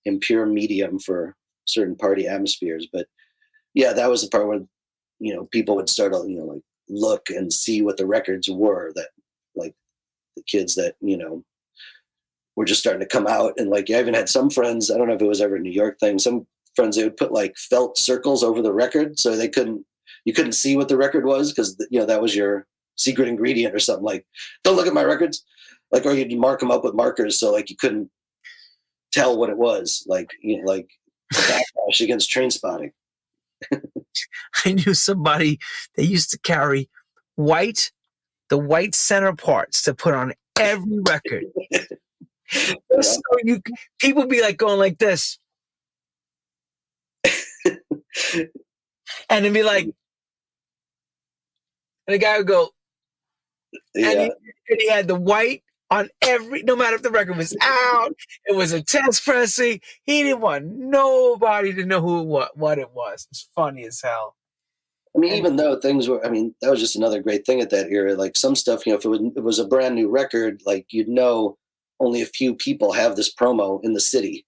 impure medium for certain party atmospheres. But yeah, that was the part where, people would start to, look and see what the records were that the kids that, were just starting to come out. And I even had some friends, I don't know if it was ever a New York thing, some friends, they would put felt circles over the record so you couldn't see what the record was because, that was your secret ingredient or something. Don't look at my records. Or you'd mark them up with markers so you couldn't tell what it was. Backlash against train spotting. I knew somebody that used to carry the white center parts to put on every record. So people be like going like this, and then be like, and the guy would go, and Yeah. he had the white on every, no matter if the record was out, it was a test pressing. He didn't want nobody to know what it was. It's funny as hell. I mean, And even though things were, I mean, that was just another great thing at that era. Like some stuff, if it was a brand new record, like you'd know only a few people have this promo in the city,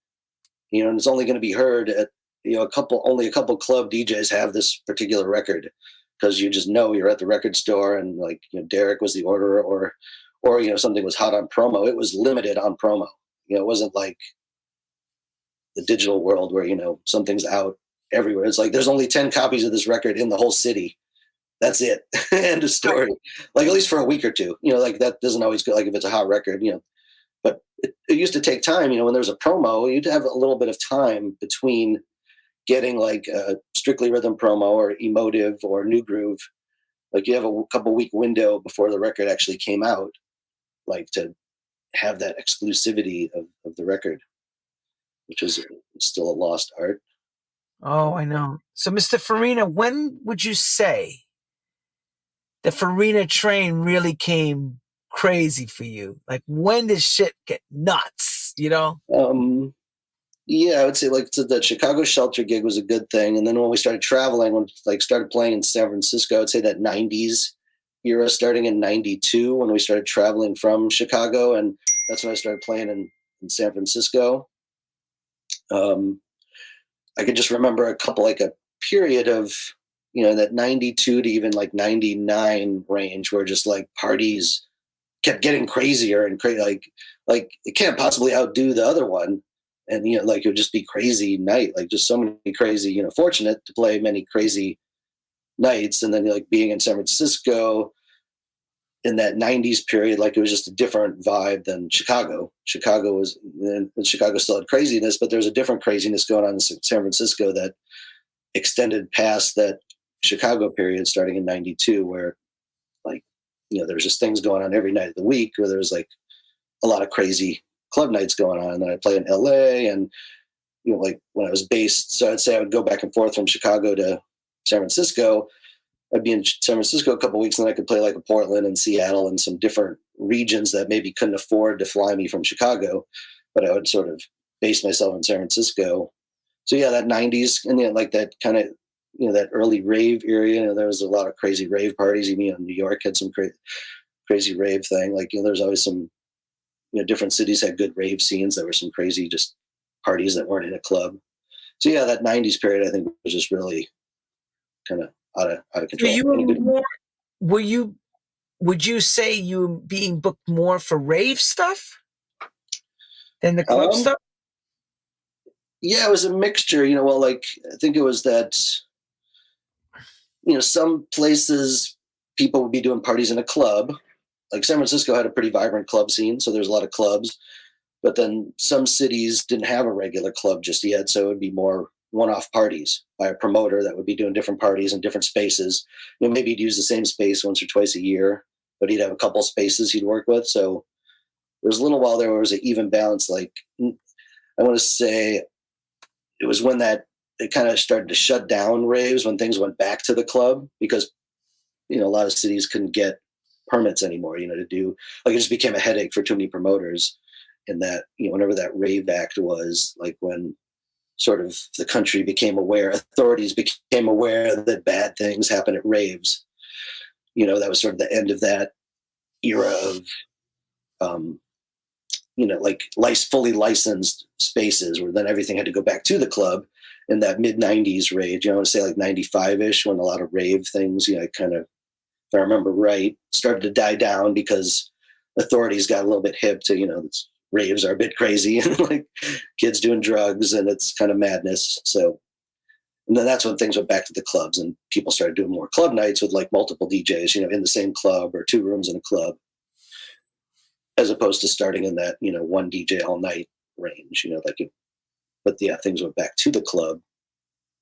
and it's only going to be heard at, only a couple club DJs have this particular record because you just know you're at the record store and like, Derrick was the orderer or something was hot on promo. It was limited on promo. It wasn't like the digital world where, something's out everywhere. It's like there's only 10 copies of this record in the whole city. That's it. End of story. Like at least for a week or two, like that doesn't always go, like if it's a hot record, but it used to take time, when there was a promo, you'd have a little bit of time between getting like a Strictly Rhythm promo or Emotive or New Groove. Like you have a couple week window before the record actually came out, like to have that exclusivity of the record, which is still a lost art. oh, I know. So, Mr. Farina, when would you say the Farina train really came crazy for you? Like, when did shit get nuts? Yeah, I would say like the Chicago Shelter gig was a good thing, and then when we started traveling, when like started playing in San Francisco, I'd say that '90s era, starting in '92, when we started traveling from Chicago, and that's when I started playing in San Francisco. I could just remember a period of, that 92 to even like 99 range where just like parties kept getting crazier and like it can't possibly outdo the other one. And, like it would just be crazy night, like just so many crazy, fortunate to play many crazy nights. And then like being in San Francisco in that 90s period, like it was just a different vibe than Chicago. Chicago still had craziness, but there's a different craziness going on in San Francisco that extended past that Chicago period starting in 92, where like, there's just things going on every night of the week where there's like a lot of crazy club nights going on. And then I play in LA and, like when I was based, so I'd say I would go back and forth from Chicago to San Francisco. I'd be in San Francisco a couple of weeks and then I could play like a Portland and Seattle and some different regions that maybe couldn't afford to fly me from Chicago, but I would sort of base myself in San Francisco. So yeah, that 90s and like that kind of, that early rave area, there was a lot of crazy rave parties. New York had some crazy rave thing. Like, there's always some, different cities had good rave scenes. There were some crazy just parties that weren't in a club. So yeah, that 90s period, I think was just really kind of out of control. Would you say you were being booked more for rave stuff than the club stuff? Yeah, it was a mixture, well, like, I think it was that, some places people would be doing parties in a club. Like San Francisco had a pretty vibrant club scene, so there's a lot of clubs. But then some cities didn't have a regular club just yet, so it would be more one-off parties by a promoter that would be doing different parties in different spaces. Maybe he'd use the same space once or twice a year, but he'd have a couple spaces he'd work with. So there was a little while there where it was an even balance. Like, I want to say it was when it kind of started to shut down raves, when things went back to the club, because, a lot of cities couldn't get permits anymore, to do, like, it just became a headache for too many promoters. And that, whenever that Rave Act was, like when sort of the country became aware, authorities became aware that bad things happen at raves, that was sort of the end of that era of, like fully licensed spaces, where then everything had to go back to the club in that mid 90s rage. I want to say like 95-ish, when a lot of rave things, kind of, if I remember right, started to die down because authorities got a little bit hip to, raves are a bit crazy and like kids doing drugs and it's kind of madness. So, and then that's when things went back to the clubs and people started doing more club nights with like multiple DJs, in the same club or two rooms in a club, as opposed to starting in that, one DJ all night range, but yeah, things went back to the club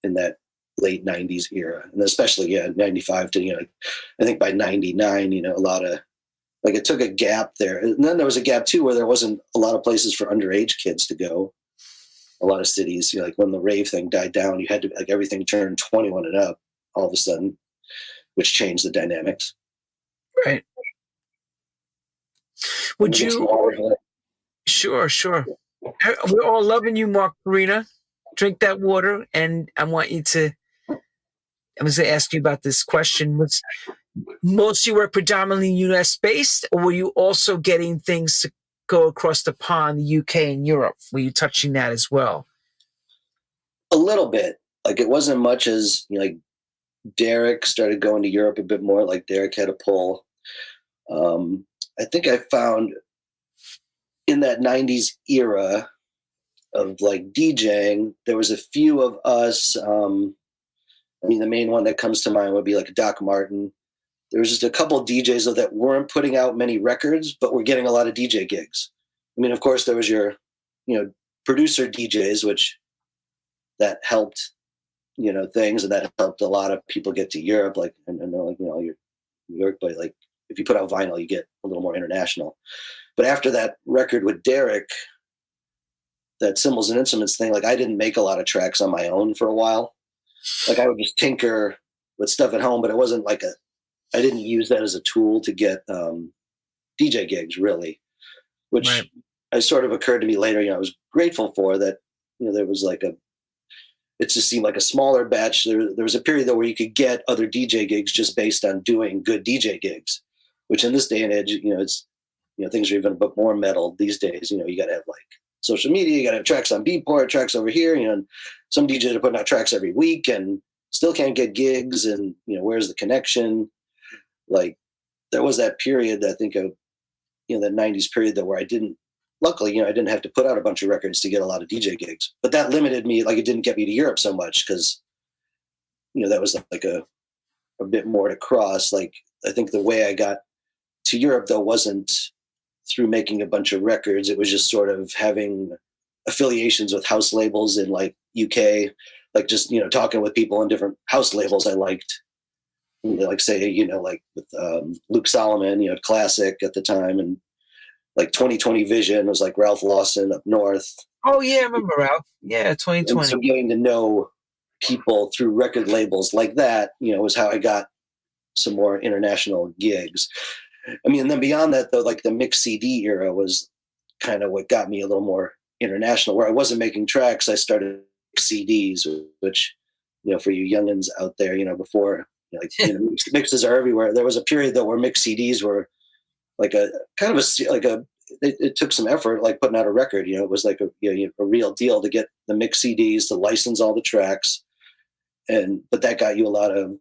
in that late 90s era. And especially, 95 to, I think by 99, a lot of like it took a gap there. And then there was a gap too, where there wasn't a lot of places for underage kids to go. A lot of cities, like when the rave thing died down, you had to, like, everything turned 21 and up all of a sudden, which changed the dynamics. Right. Would you? Sure. We're all loving you, Mark Farina. Drink that water, and I want you to. I was going to ask you about this question. Was most you were predominantly U.S. based, or were you also getting things to go across the pond, the UK and Europe? Were you touching that as well? A little bit. Like it wasn't much as, like Derrick started going to Europe a bit more. Like Derrick had a pull. I think I found in that 90s era of like DJing, there was a few of us. I mean, the main one that comes to mind would be like Doc Martin. There was just a couple of DJs though that weren't putting out many records, but were getting a lot of DJ gigs. I mean, of course, there was your, producer DJs, which that helped, things, and that helped a lot of people get to Europe. Like, and they're like, you're New York, but like if you put out vinyl, you get a little more international. But after that record with Derrick, that Cymbals and Instruments thing, like I didn't make a lot of tracks on my own for a while. Like I would just tinker with stuff at home, but it wasn't like I didn't use that as a tool to get DJ gigs really, which right. I sort of occurred to me later. I was grateful for that. There was like it just seemed like a smaller batch. There was a period though where you could get other DJ gigs just based on doing good DJ gigs, which in this day and age, it's, things are even a bit more metal these days. You got to have like social media, you got to have tracks on Beatport, tracks over here, and some DJs are putting out tracks every week and still can't get gigs. And, where's the connection? Like there was that period, I think of, that 90s period though, where luckily, I didn't have to put out a bunch of records to get a lot of DJ gigs, but that limited me. Like it didn't get me to Europe so much because, that was like a bit more to cross. Like I think the way I got to Europe though wasn't through making a bunch of records. It was just sort of having affiliations with house labels in like UK, like just, talking with people in different house labels I liked. Like say, like with Luke Solomon, Classic at the time, and like 2020 Vision was like Ralph Lawson up north. Oh yeah, I remember Ralph. Yeah, 2020. And so getting to know people through record labels like that, was how I got some more international gigs. I mean, and then beyond that though, like the mix CD era was kind of what got me a little more international, where I wasn't making tracks. I started CDs, which, for you youngins out there, before, mixes are everywhere. There was a period though where mix CDs were like a kind of it took some effort, like putting out a record. It was like a real deal to get the mix CDs, to license all the tracks, but that got you a lot of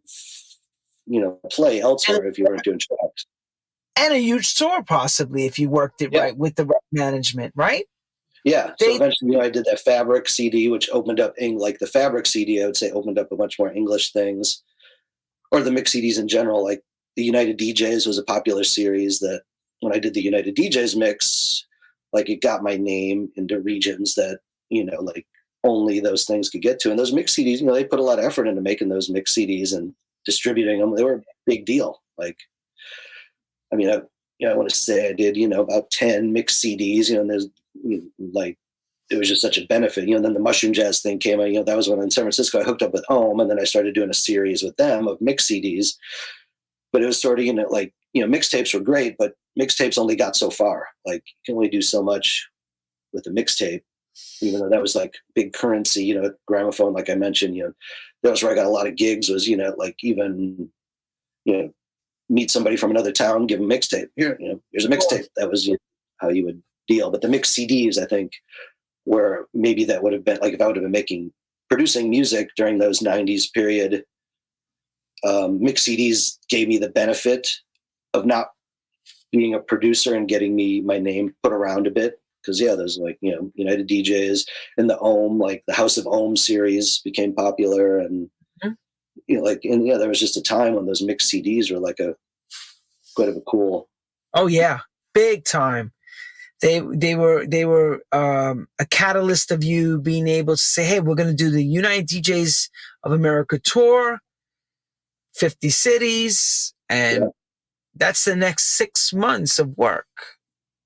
play elsewhere if you weren't doing tracks. And a huge tour, possibly, if you worked it right with the right management, right? Yeah. So eventually, I did that Fabric CD, which opened up like the Fabric CD, I would say, opened up a bunch more English things, or the mix CDs in general. Like the United DJs was a popular series that when I did the United DJs mix, like it got my name into regions that, like only those things could get to. And those mix CDs, they put a lot of effort into making those mix CDs and distributing them. They were a big deal. Like, I mean, I want to say I did, about 10 mix CDs, and there's like, it was just such a benefit, and then the Mushroom Jazz thing came out, that was when in San Francisco I hooked up with Ohm, and then I started doing a series with them of mix CDs. But it was sort of, like, mixtapes were great, but mixtapes only got so far. Like you can only do so much with a mixtape, even though that was like big currency, gramophone, like I mentioned, that was where I got a lot of gigs was, like even, meet somebody from another town, give them a mixtape. Here, here's a mixtape. That was how you would deal. But the mix CDs, I think, where maybe that would have been like if I would have been producing music during those 90s period, mix CDs gave me the benefit of not being a producer and getting my name put around a bit. Because there's like, United DJs and the Ohm, like the House of Ohm series became popular, and there was just a time when those mix CDs were like quite of a cool. Oh yeah, big time. They were a catalyst of you being able to say, hey, we're going to do the United DJs of America tour, 50 cities, and that's the next 6 months of work.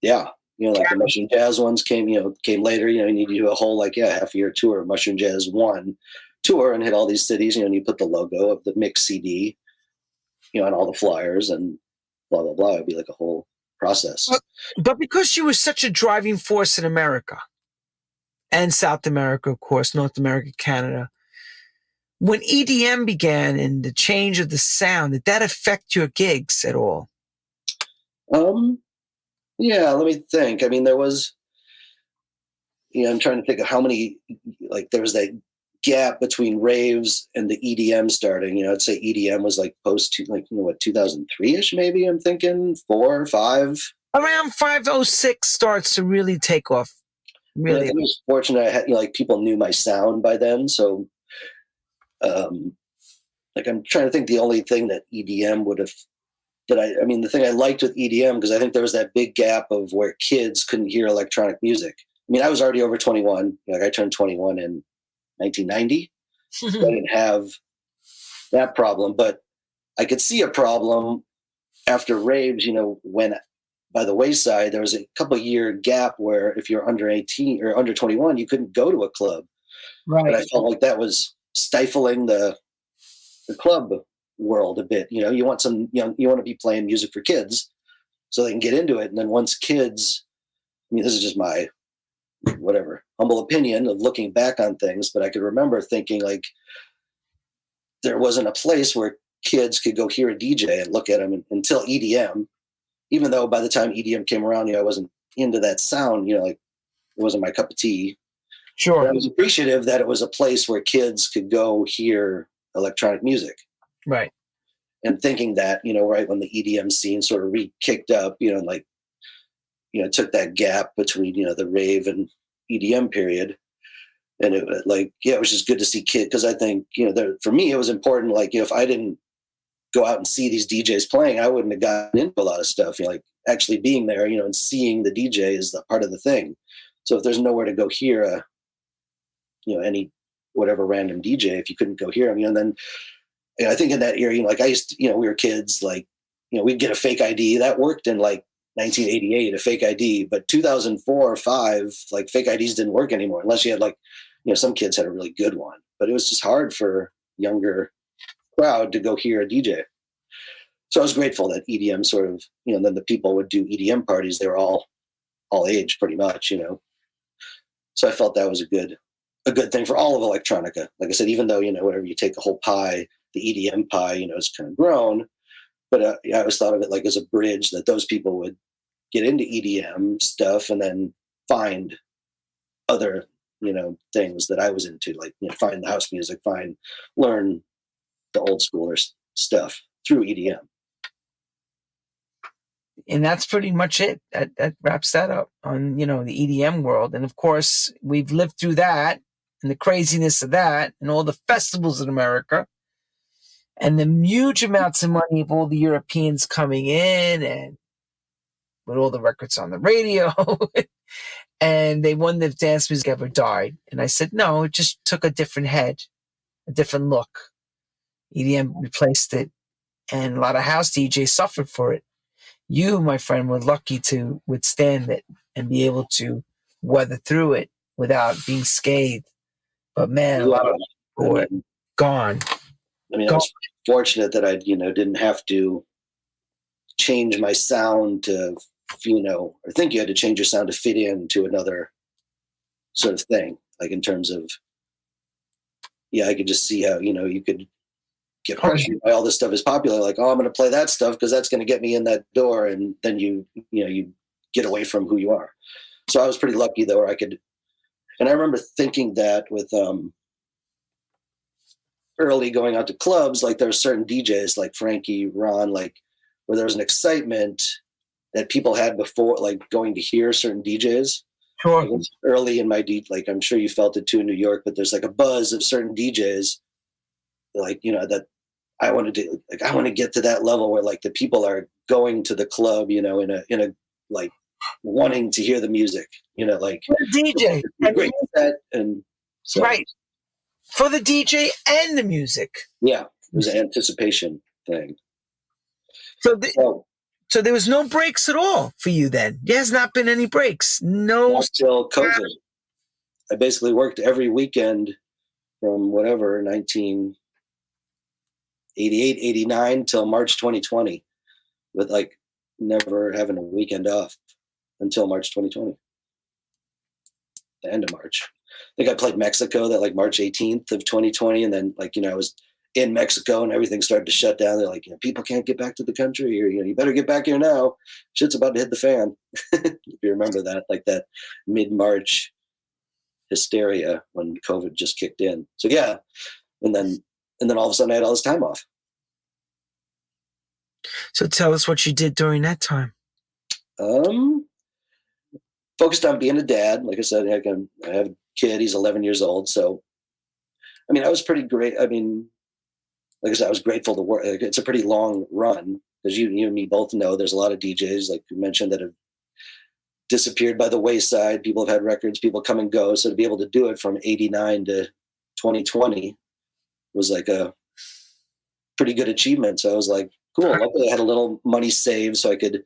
Yeah. Like the Mushroom Jazz ones came later, you need to do a whole half a year tour of Mushroom Jazz 1 tour and hit all these cities, and you put the logo of the mix CD, on all the flyers and blah, blah, blah. It'd be like a whole process. But because you were such a driving force in America and South America, of course, North America, Canada, when EDM began and the change of the sound, did that affect your gigs at all? Yeah, let me think. I mean, there was, I'm trying to think of how many, there was that gap between raves and the EDM starting. I'd say EDM was post 2003-ish, maybe. I'm thinking 4 or 5. Around 506 starts to really take off. Really, I was fortunate. I had people knew my sound by then, so I'm trying to think the only thing that EDM would have. The thing I liked with EDM, because I think there was that big gap of where kids couldn't hear electronic music. I was already over 21. I turned 21 in 1990. So I didn't have that problem, but I could see a problem after raves, when by the wayside, there was a couple year gap where if you're under 18 or under 21, you couldn't go to a club. right. And I felt like that was stifling the club world a bit. You want you want to be playing music for kids so they can get into it. And then once kids, this is just my humble opinion of looking back on things, but I could remember thinking there wasn't a place where kids could go hear a DJ and look at him until EDM, even though by the time EDM came around, I wasn't into that sound, it wasn't my cup of tea. Sure. But I was appreciative that it was a place where kids could go hear electronic music. Right. And thinking that, right when the EDM scene sort of kicked up, took that gap between, the rave and EDM period. And it was just good to see kids, because I think, for me, it was important. If I didn't go out and see these DJs playing, I wouldn't have gotten into a lot of stuff, actually being there, and seeing the DJ is the part of the thing. So if there's nowhere to go hear any whatever random DJ, if you couldn't go hear them, and then I think in that era, I used to, we were kids, we'd get a fake ID that worked in 1988, a fake ID, but 2004 or 5, fake IDs didn't work anymore unless you had some kids had a really good one, but it was just hard for younger crowd to go hear a DJ. So I was grateful that EDM sort of, then the people would do EDM parties. They were all age pretty much, So I felt that was a good thing for all of electronica. Like I said, even though, whatever, you take a whole pie, the EDM pie, it's kind of grown, but I always thought of it as a bridge that those people would get into EDM stuff and then find other, things that I was into, find the house music, learn the old schoolers stuff through EDM. And that's pretty much it. That wraps that up on, the EDM world. And of course, we've lived through that and the craziness of that and all the festivals in America and the huge amounts of money of all the Europeans coming in and with all the records on the radio. And they wondered if dance music ever died. And I said, no, it just took a different head, a different look. EDM replaced it. And a lot of house DJs suffered for it. You, my friend, were lucky to withstand it and be able to weather through it without being scathed. But man, a lot of people were gone. I was fortunate that I, didn't have to change my sound to, or think you had to change your sound to fit into another sort of thing. In terms of, I could just see how, you could get pressured by all this stuff is popular. I'm going to play that stuff because that's going to get me in that door. And then you get away from who you are. So I was pretty lucky though, where I could, and I remember thinking that with, early going out to clubs, there were certain DJs like Frankie, Ron, where there was an excitement that people had before, going to hear certain DJs. Sure. Early in my I'm sure you felt it too in New York, but there's a buzz of certain DJs, that I wanted to, I want to get to that level where the people are going to the club, in a wanting to hear the music, DJ, great set, and so, right. For the DJ and the music. Yeah, it was an anticipation thing. So So there was no breaks at all for you then. There has not been any breaks. No. Until COVID. I basically worked every weekend from whatever, 1988, 89 till March 2020, with like never having a weekend off until March 2020, the end of March. I think I played Mexico that like March 18th of 2020. And then like, I was in Mexico and everything started to shut down. They're like, people can't get back to the country, or, you better get back here now. Shit's about to hit the fan. If you remember that, like that mid-March hysteria when COVID just kicked in. So yeah. And then all of a sudden I had all this time off. So tell us what you did during that time. Focused on being a dad. Like I said, I have a kid. He's 11 years old. So, I was pretty great. Like I said, I was grateful to work. It's a pretty long run, because you and me both know there's a lot of DJs, like you mentioned, that have disappeared by the wayside. People have had records, people come and go. So to be able to do it from 89 to 2020 was like a pretty good achievement. So I was like, cool. Luckily I had a little money saved so I could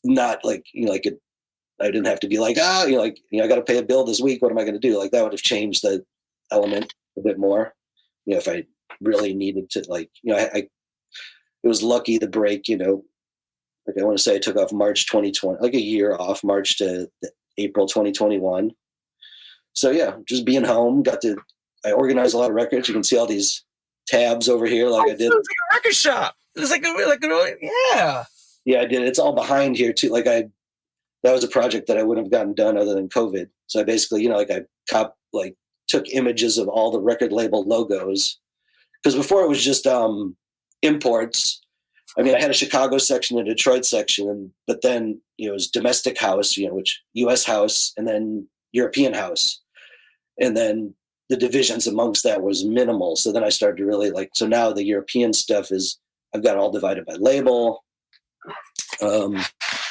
not I didn't have to be like, I got to pay a bill this week. What am I going to do? Like that would have changed the element a bit more. If I really needed to, it was lucky the break, I want to say I took off March 2020, like a year off, March to April 2021. So yeah, just being home, I organized a lot of records. You can see all these tabs over here. Like I did. It was like a record shop. It was yeah. Yeah, I did. It's all behind here too. That was a project that I wouldn't have gotten done other than COVID. So I basically, took images of all the record label logos, because before it was just imports. I had a Chicago section, a Detroit section, but then it was domestic house, which U.S. house, and then European house, and then the divisions amongst that was minimal. So then I started to really so now the European stuff I've got all divided by label.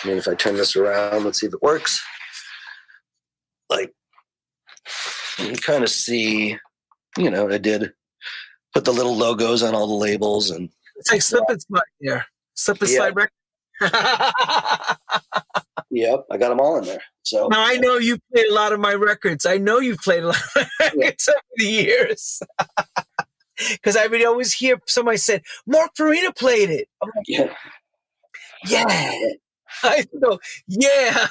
If I turn this around, let's see if it works. You kind of see, I did put the little logos on all the labels, and it's like slip and slide here. Slip and slide record. Yep, I got them all in there. So now I know you played a lot of my records. I know you've played a lot of records over the years. Because I would always hear somebody said, Mark Farina played it. I'm like, yeah. I know, yeah,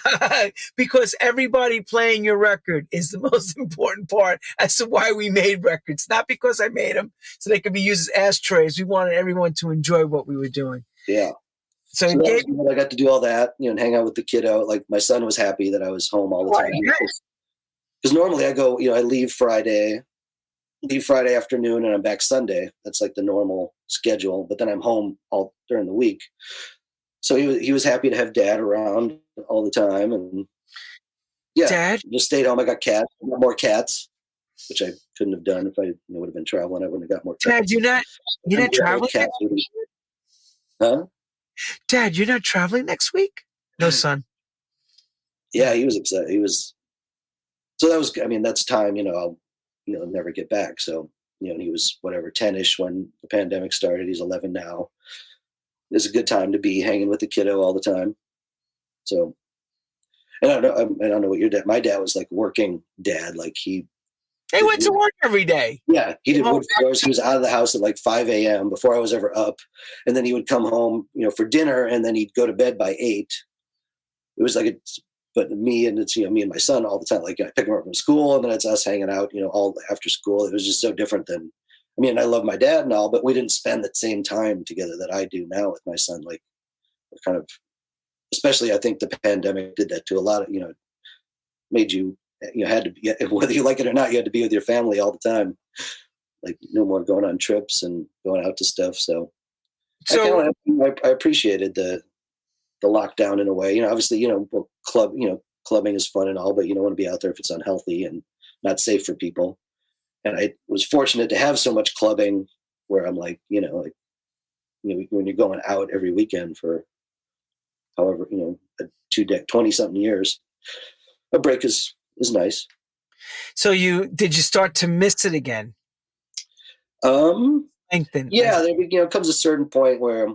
because everybody playing your record is the most important part as to why we made records. Not because I made them so they could be used as ashtrays. We wanted everyone to enjoy what we were doing. Yeah. So I got to do all that, and hang out with the kiddo. Like my son was happy that I was home all the time. Because normally I go, I leave Friday afternoon, and I'm back Sunday. That's like the normal schedule. But then I'm home all during the week. So he was happy to have Dad around all the time, and Dad just stayed home. I got cats, I got more cats, which I couldn't have done if I would have been traveling. I wouldn't have got more cats. Dad, you're not traveling next week? Huh? Dad, you're not traveling next week? No, son. Yeah, he was excited. So that was, that's time. I'll never get back. So he was 10-ish when the pandemic started. He's 11 now. It's a good time to be hanging with the kiddo all the time. So, and I don't know what your dad. My dad was like working dad. Like he went to work every day. Yeah, he did wood floors. He was out of the house at like 5 a.m. before I was ever up, and then he would come home, for dinner, and then he'd go to bed by 8. It was like but me and me and my son all the time. Like I pick him up from school, and then it's us hanging out, all after school. It was just so different than. I love my dad and all, but we didn't spend the same time together that I do now with my son. Like, kind of, especially I think the pandemic did that to a lot of, made you had to be, whether you like it or not, you had to be with your family all the time. Like, no more going on trips and going out to stuff. So I appreciated the lockdown in a way. Obviously, clubbing is fun and all, but you don't want to be out there if it's unhealthy and not safe for people. And I was fortunate to have so much clubbing where I'm like, when you're going out every weekend for however, 20 something years, a break is nice. So did you start to miss it again? Yeah, there comes a certain point where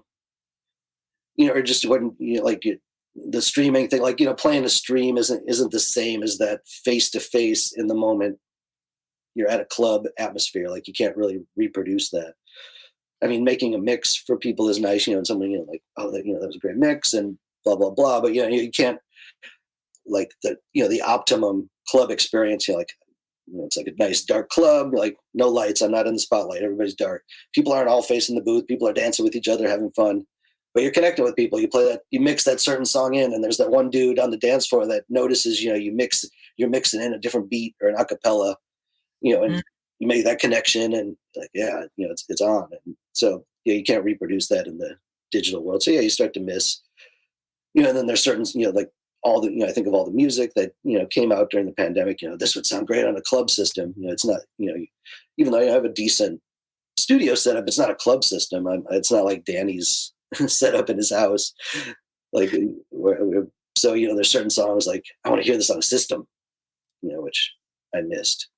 or just when the streaming thing, playing a stream isn't the same as that face to face in the moment. You're at a club atmosphere, like you can't really reproduce that. I mean, making a mix for people is nice, and somebody, like, oh, that was a great mix and blah blah blah. But you can't, like, the optimum club experience. It's like a nice dark club, like no lights. I'm not in the spotlight. Everybody's dark. People aren't all facing the booth. People are dancing with each other, having fun. But you're connecting with people. You play that, you mix that certain song in, and there's that one dude on the dance floor that notices, you're mixing in a different beat or an acapella, and you make that connection, and like, it's on. And so you can't reproduce that in the digital world. So you start to miss, and then there's certain, like all the, I think of all the music that, came out during the pandemic, this would sound great on a club system. It's not, even though I have a decent studio setup, it's not a club system. It's not like Danny's set up in his house. Like, so, there's certain songs like, I want to hear this on a system, which I missed.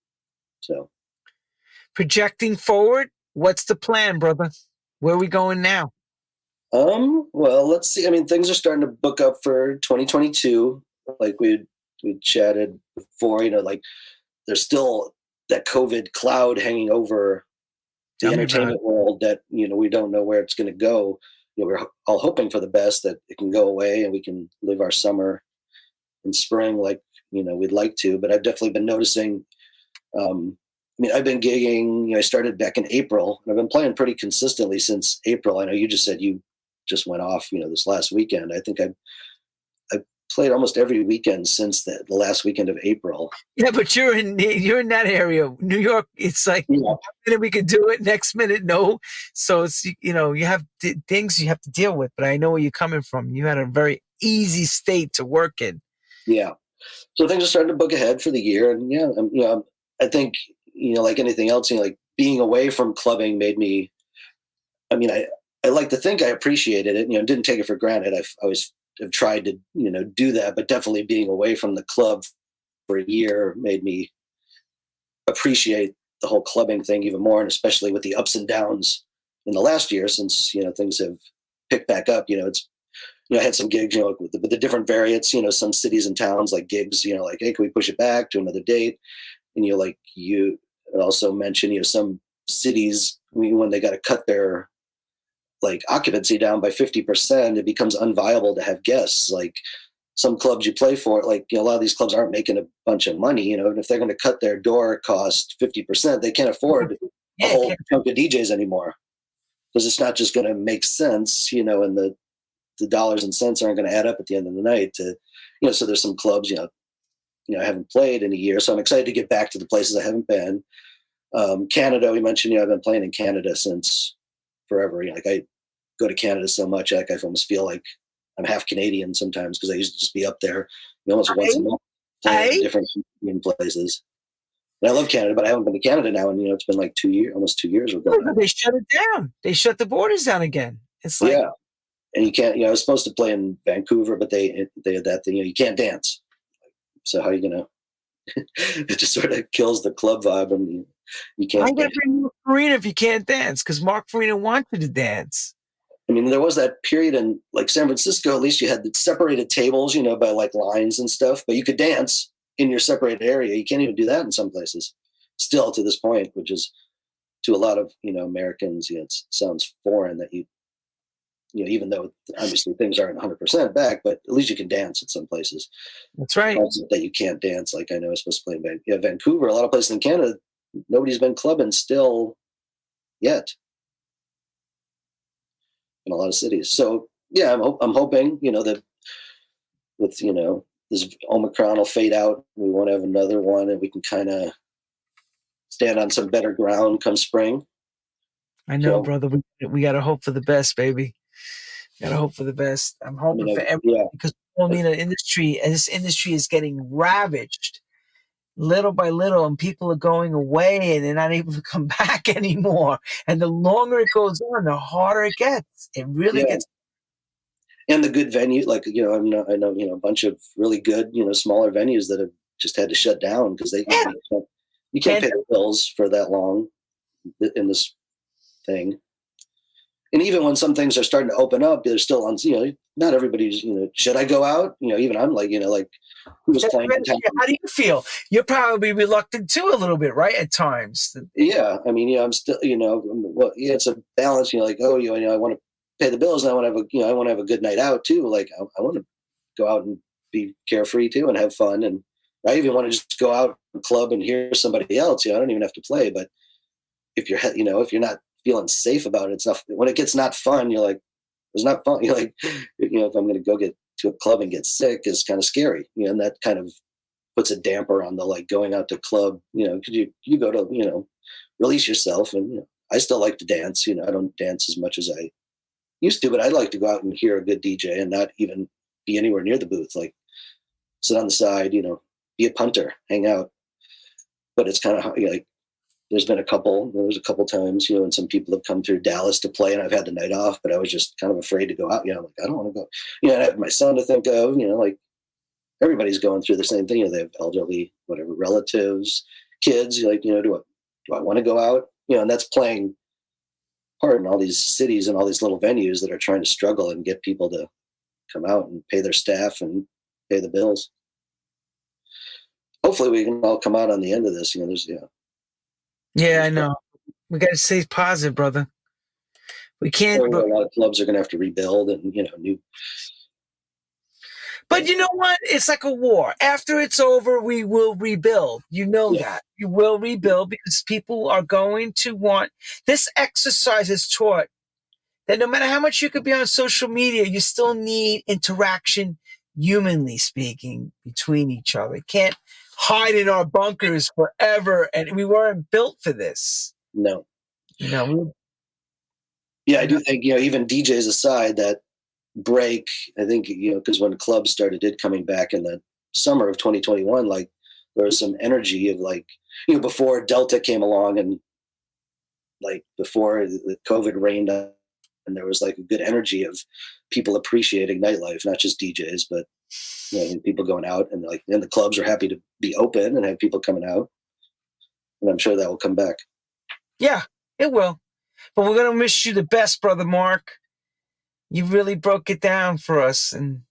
So projecting forward, what's the plan, brother? Where are we going now? Well, let's see. I mean, things are starting to book up for 2022. Like we chatted before, like there's still that COVID cloud hanging over the entertainment world that, we don't know where it's going to go. We're all hoping for the best, that it can go away and we can live our summer and spring like, we'd like to. But I've definitely been noticing, I've been gigging, I started back in April, and I've been playing pretty consistently since April. I know you just said you just went off, this last weekend. I think I played almost every weekend since the last weekend of April. Yeah, but you're in that area, New York. It's like, one minute we could do it, next minute no. So it's, you have things you have to deal with. But I know where you're coming from. You had a very easy state to work in. Yeah, so things are starting to book ahead for the year, and I think, like anything else, like being away from clubbing made me. I like to think I appreciated it. Didn't take it for granted. I've always have tried to, do that, but definitely being away from the club for a year made me appreciate the whole clubbing thing even more, and especially with the ups and downs in the last year, since things have picked back up. It's I had some gigs, with the different variants. Some cities and towns like gigs, like, hey, can we push it back to another date? And you also mentioned, some cities when they got to cut their like occupancy down by 50%, it becomes unviable to have guests. Like some clubs you play for, like, a lot of these clubs aren't making a bunch of money, and if they're going to cut their door cost 50%, they can't afford a whole chunk of DJs anymore, because it's not just going to make sense, and the dollars and cents aren't going to add up at the end of the night to, so there's some clubs, I haven't played in a year, so I'm excited to get back to the places I haven't been. Canada, we mentioned, I've been playing in Canada since forever. Like I go to Canada so much, like I almost feel like I'm half Canadian sometimes, because I used to just be up there almost once a month playing in different places. And I love Canada, but I haven't been to Canada now, and it's been like almost 2 years ago. They shut it down. They shut the borders down again. It's like, yeah, and you can't. I was supposed to play in Vancouver, but they had that thing. You can't dance. So how are you gonna? It just sort of kills the club vibe, and you can't. I'm gonna bring Mark Farina if you can't dance, because Mark Farina wants you to dance. There was that period in like San Francisco. At least you had the separated tables, by like lines and stuff, but you could dance in your separated area. You can't even do that in some places still to this point, which is to a lot of Americans. It sounds foreign that even though obviously things aren't 100% back, but at least you can dance at some places. That's right. That you can't dance. Like I know I was supposed to play in Vancouver. A lot of places in Canada, nobody's been clubbing still yet in a lot of cities. So yeah, I'm hoping, that with, this Omicron will fade out. We won't have another one, and we can kind of stand on some better ground come spring. I know, brother. We got to hope for the best, baby. Got to hope for the best. I'm hoping for everyone, because this industry is getting ravaged little by little, and people are going away and they're not able to come back anymore. And the longer it goes on, the harder it gets. It really gets. And the good venue, like, I know, a bunch of really good, smaller venues that have just had to shut down because you can't pay the bills for that long in this thing. And even when some things are starting to open up, they're still on, not everybody's, should I go out? Even I'm like, who was playing in town? How do you feel? You're probably reluctant too, a little bit, right? At times. Yeah. I mean, I'm still, well, yeah, it's a balance, like, oh, I want to pay the bills and I want to have I want to have a good night out too. Like I want to go out and be carefree too and have fun. And I even want to just go out and club and hear somebody else. I don't even have to play, but if you're, if you're not feeling safe about it, it's not, when it gets not fun, you're like, it's not fun. You're like, if I'm going to go get to a club and get sick is kind of scary, and that kind of puts a damper on the, like, going out to club, cause you go to, release yourself. And, I still like to dance, I don't dance as much as I used to, but I'd like to go out and hear a good DJ and not even be anywhere near the booth, like sit on the side, be a punter, hang out. But it's kind of like, there was a couple times, and some people have come through Dallas to play and I've had the night off, but I was just kind of afraid to go out. I'm like, I don't want to go, I have my son to think of, like everybody's going through the same thing. They have elderly, whatever, relatives, kids, like, do I want to go out? And that's playing part in all these cities and all these little venues that are trying to struggle and get people to come out and pay their staff and pay the bills. Hopefully we can all come out on the end of this. Yeah, I know. We got to stay positive, brother. We can't. A lot of clubs are going to have to rebuild and, new. But you know what? It's like a war. After it's over, we will rebuild. That. You will rebuild because people are going to want. This exercise is taught that no matter how much you could be on social media, you still need interaction, humanly speaking, between each other. You can't hide in our bunkers forever. And we weren't built for this. No. I do think, even DJs aside, that break, I think, because when clubs did coming back in the summer of 2021, like there was some energy of, like, before Delta came along and, like, before the COVID reigned on, and there was like a good energy of people appreciating nightlife, not just DJs, but people going out and the clubs are happy to be open and have people coming out. And I'm sure that will come back. Yeah, it will. But we're going to miss you the best, Brother Mark. You really broke it down for us. And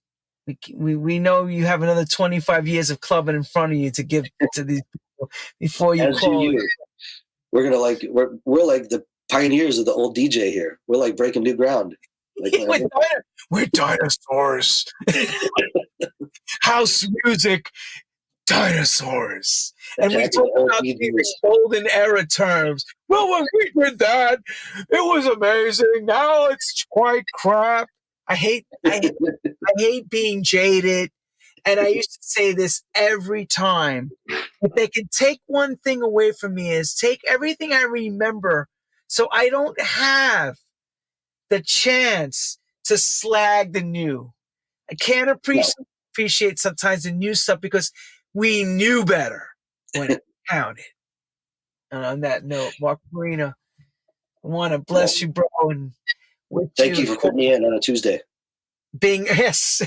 we know you have another 25 years of clubbing in front of you to give to these people before you call. We're going to we're like the pioneers of the old DJ here. We're like breaking new ground. Like, we're dinosaurs. House music, dinosaurs. And we talk about these golden era terms. Well, when we did that, it was amazing. Now it's quite crap. I hate being jaded. And I used to say this every time. If they can take one thing away from me, is take everything I remember so I don't have the chance to slag the new. I can't appreciate sometimes the new stuff because we knew better when it counted. And on that note, Mark Farina, I want to bless you, bro. And thank you for putting me in on a Tuesday. Yes,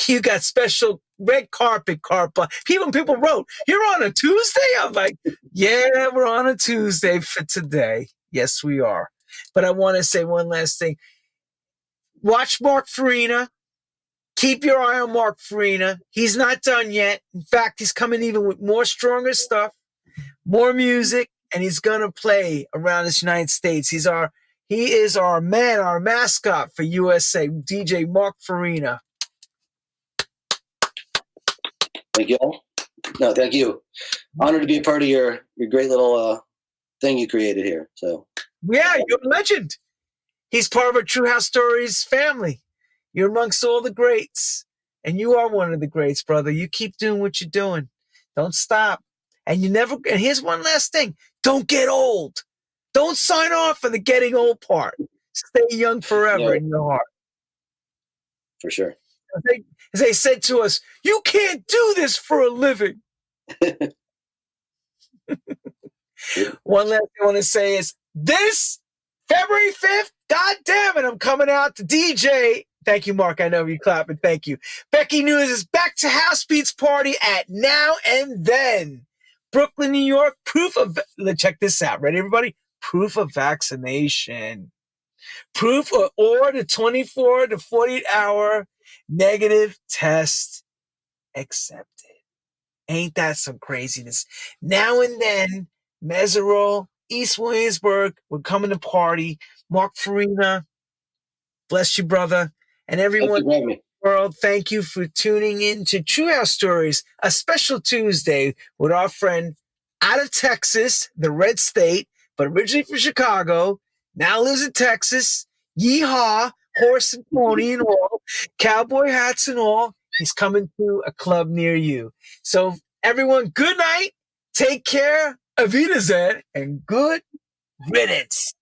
you got special red carpet. People wrote, "You're on a Tuesday." I'm like, "Yeah, we're on a Tuesday for today." Yes, we are. But I want to say one last thing. Watch Mark Farina. Keep your eye on Mark Farina. He's not done yet. In fact, he's coming even with more stronger stuff, more music, and he's gonna play around this United States. He is our man, our mascot for USA, DJ Mark Farina. Thank you all. No, thank you. Honored to be a part of your great little thing you created here. So yeah, you're a legend. He's part of our True House Stories family. You're amongst all the greats, and you are one of the greats, brother. You keep doing what you're doing. Don't stop. And here's one last thing. Don't get old. Don't sign off for the getting old part. Stay young forever in your heart. For sure. As they said to us, you can't do this for a living. One last thing I want to say is this February 5th, God damn it, I'm coming out to DJ. Thank you, Mark. I know you clapping. Thank you. Becky News is back to House Beats Party at Now and Then. Brooklyn, New York, check this out. Ready, everybody? Proof of vaccination. Proof or the 24 to 48 hour negative test accepted. Ain't that some craziness? Now and then, Meserole, East Williamsburg would come in the party. Mark Farina, bless you, brother. And everyone Thank you for having me. in the world, thank you for tuning in to True House Stories, a special Tuesday with our friend out of Texas, the red state, but originally from Chicago, now lives in Texas. Yeehaw, horse and pony and all, cowboy hats and all. He's coming to a club near you. So, everyone, good night. Take care. Auf Wiedersehen and good riddance.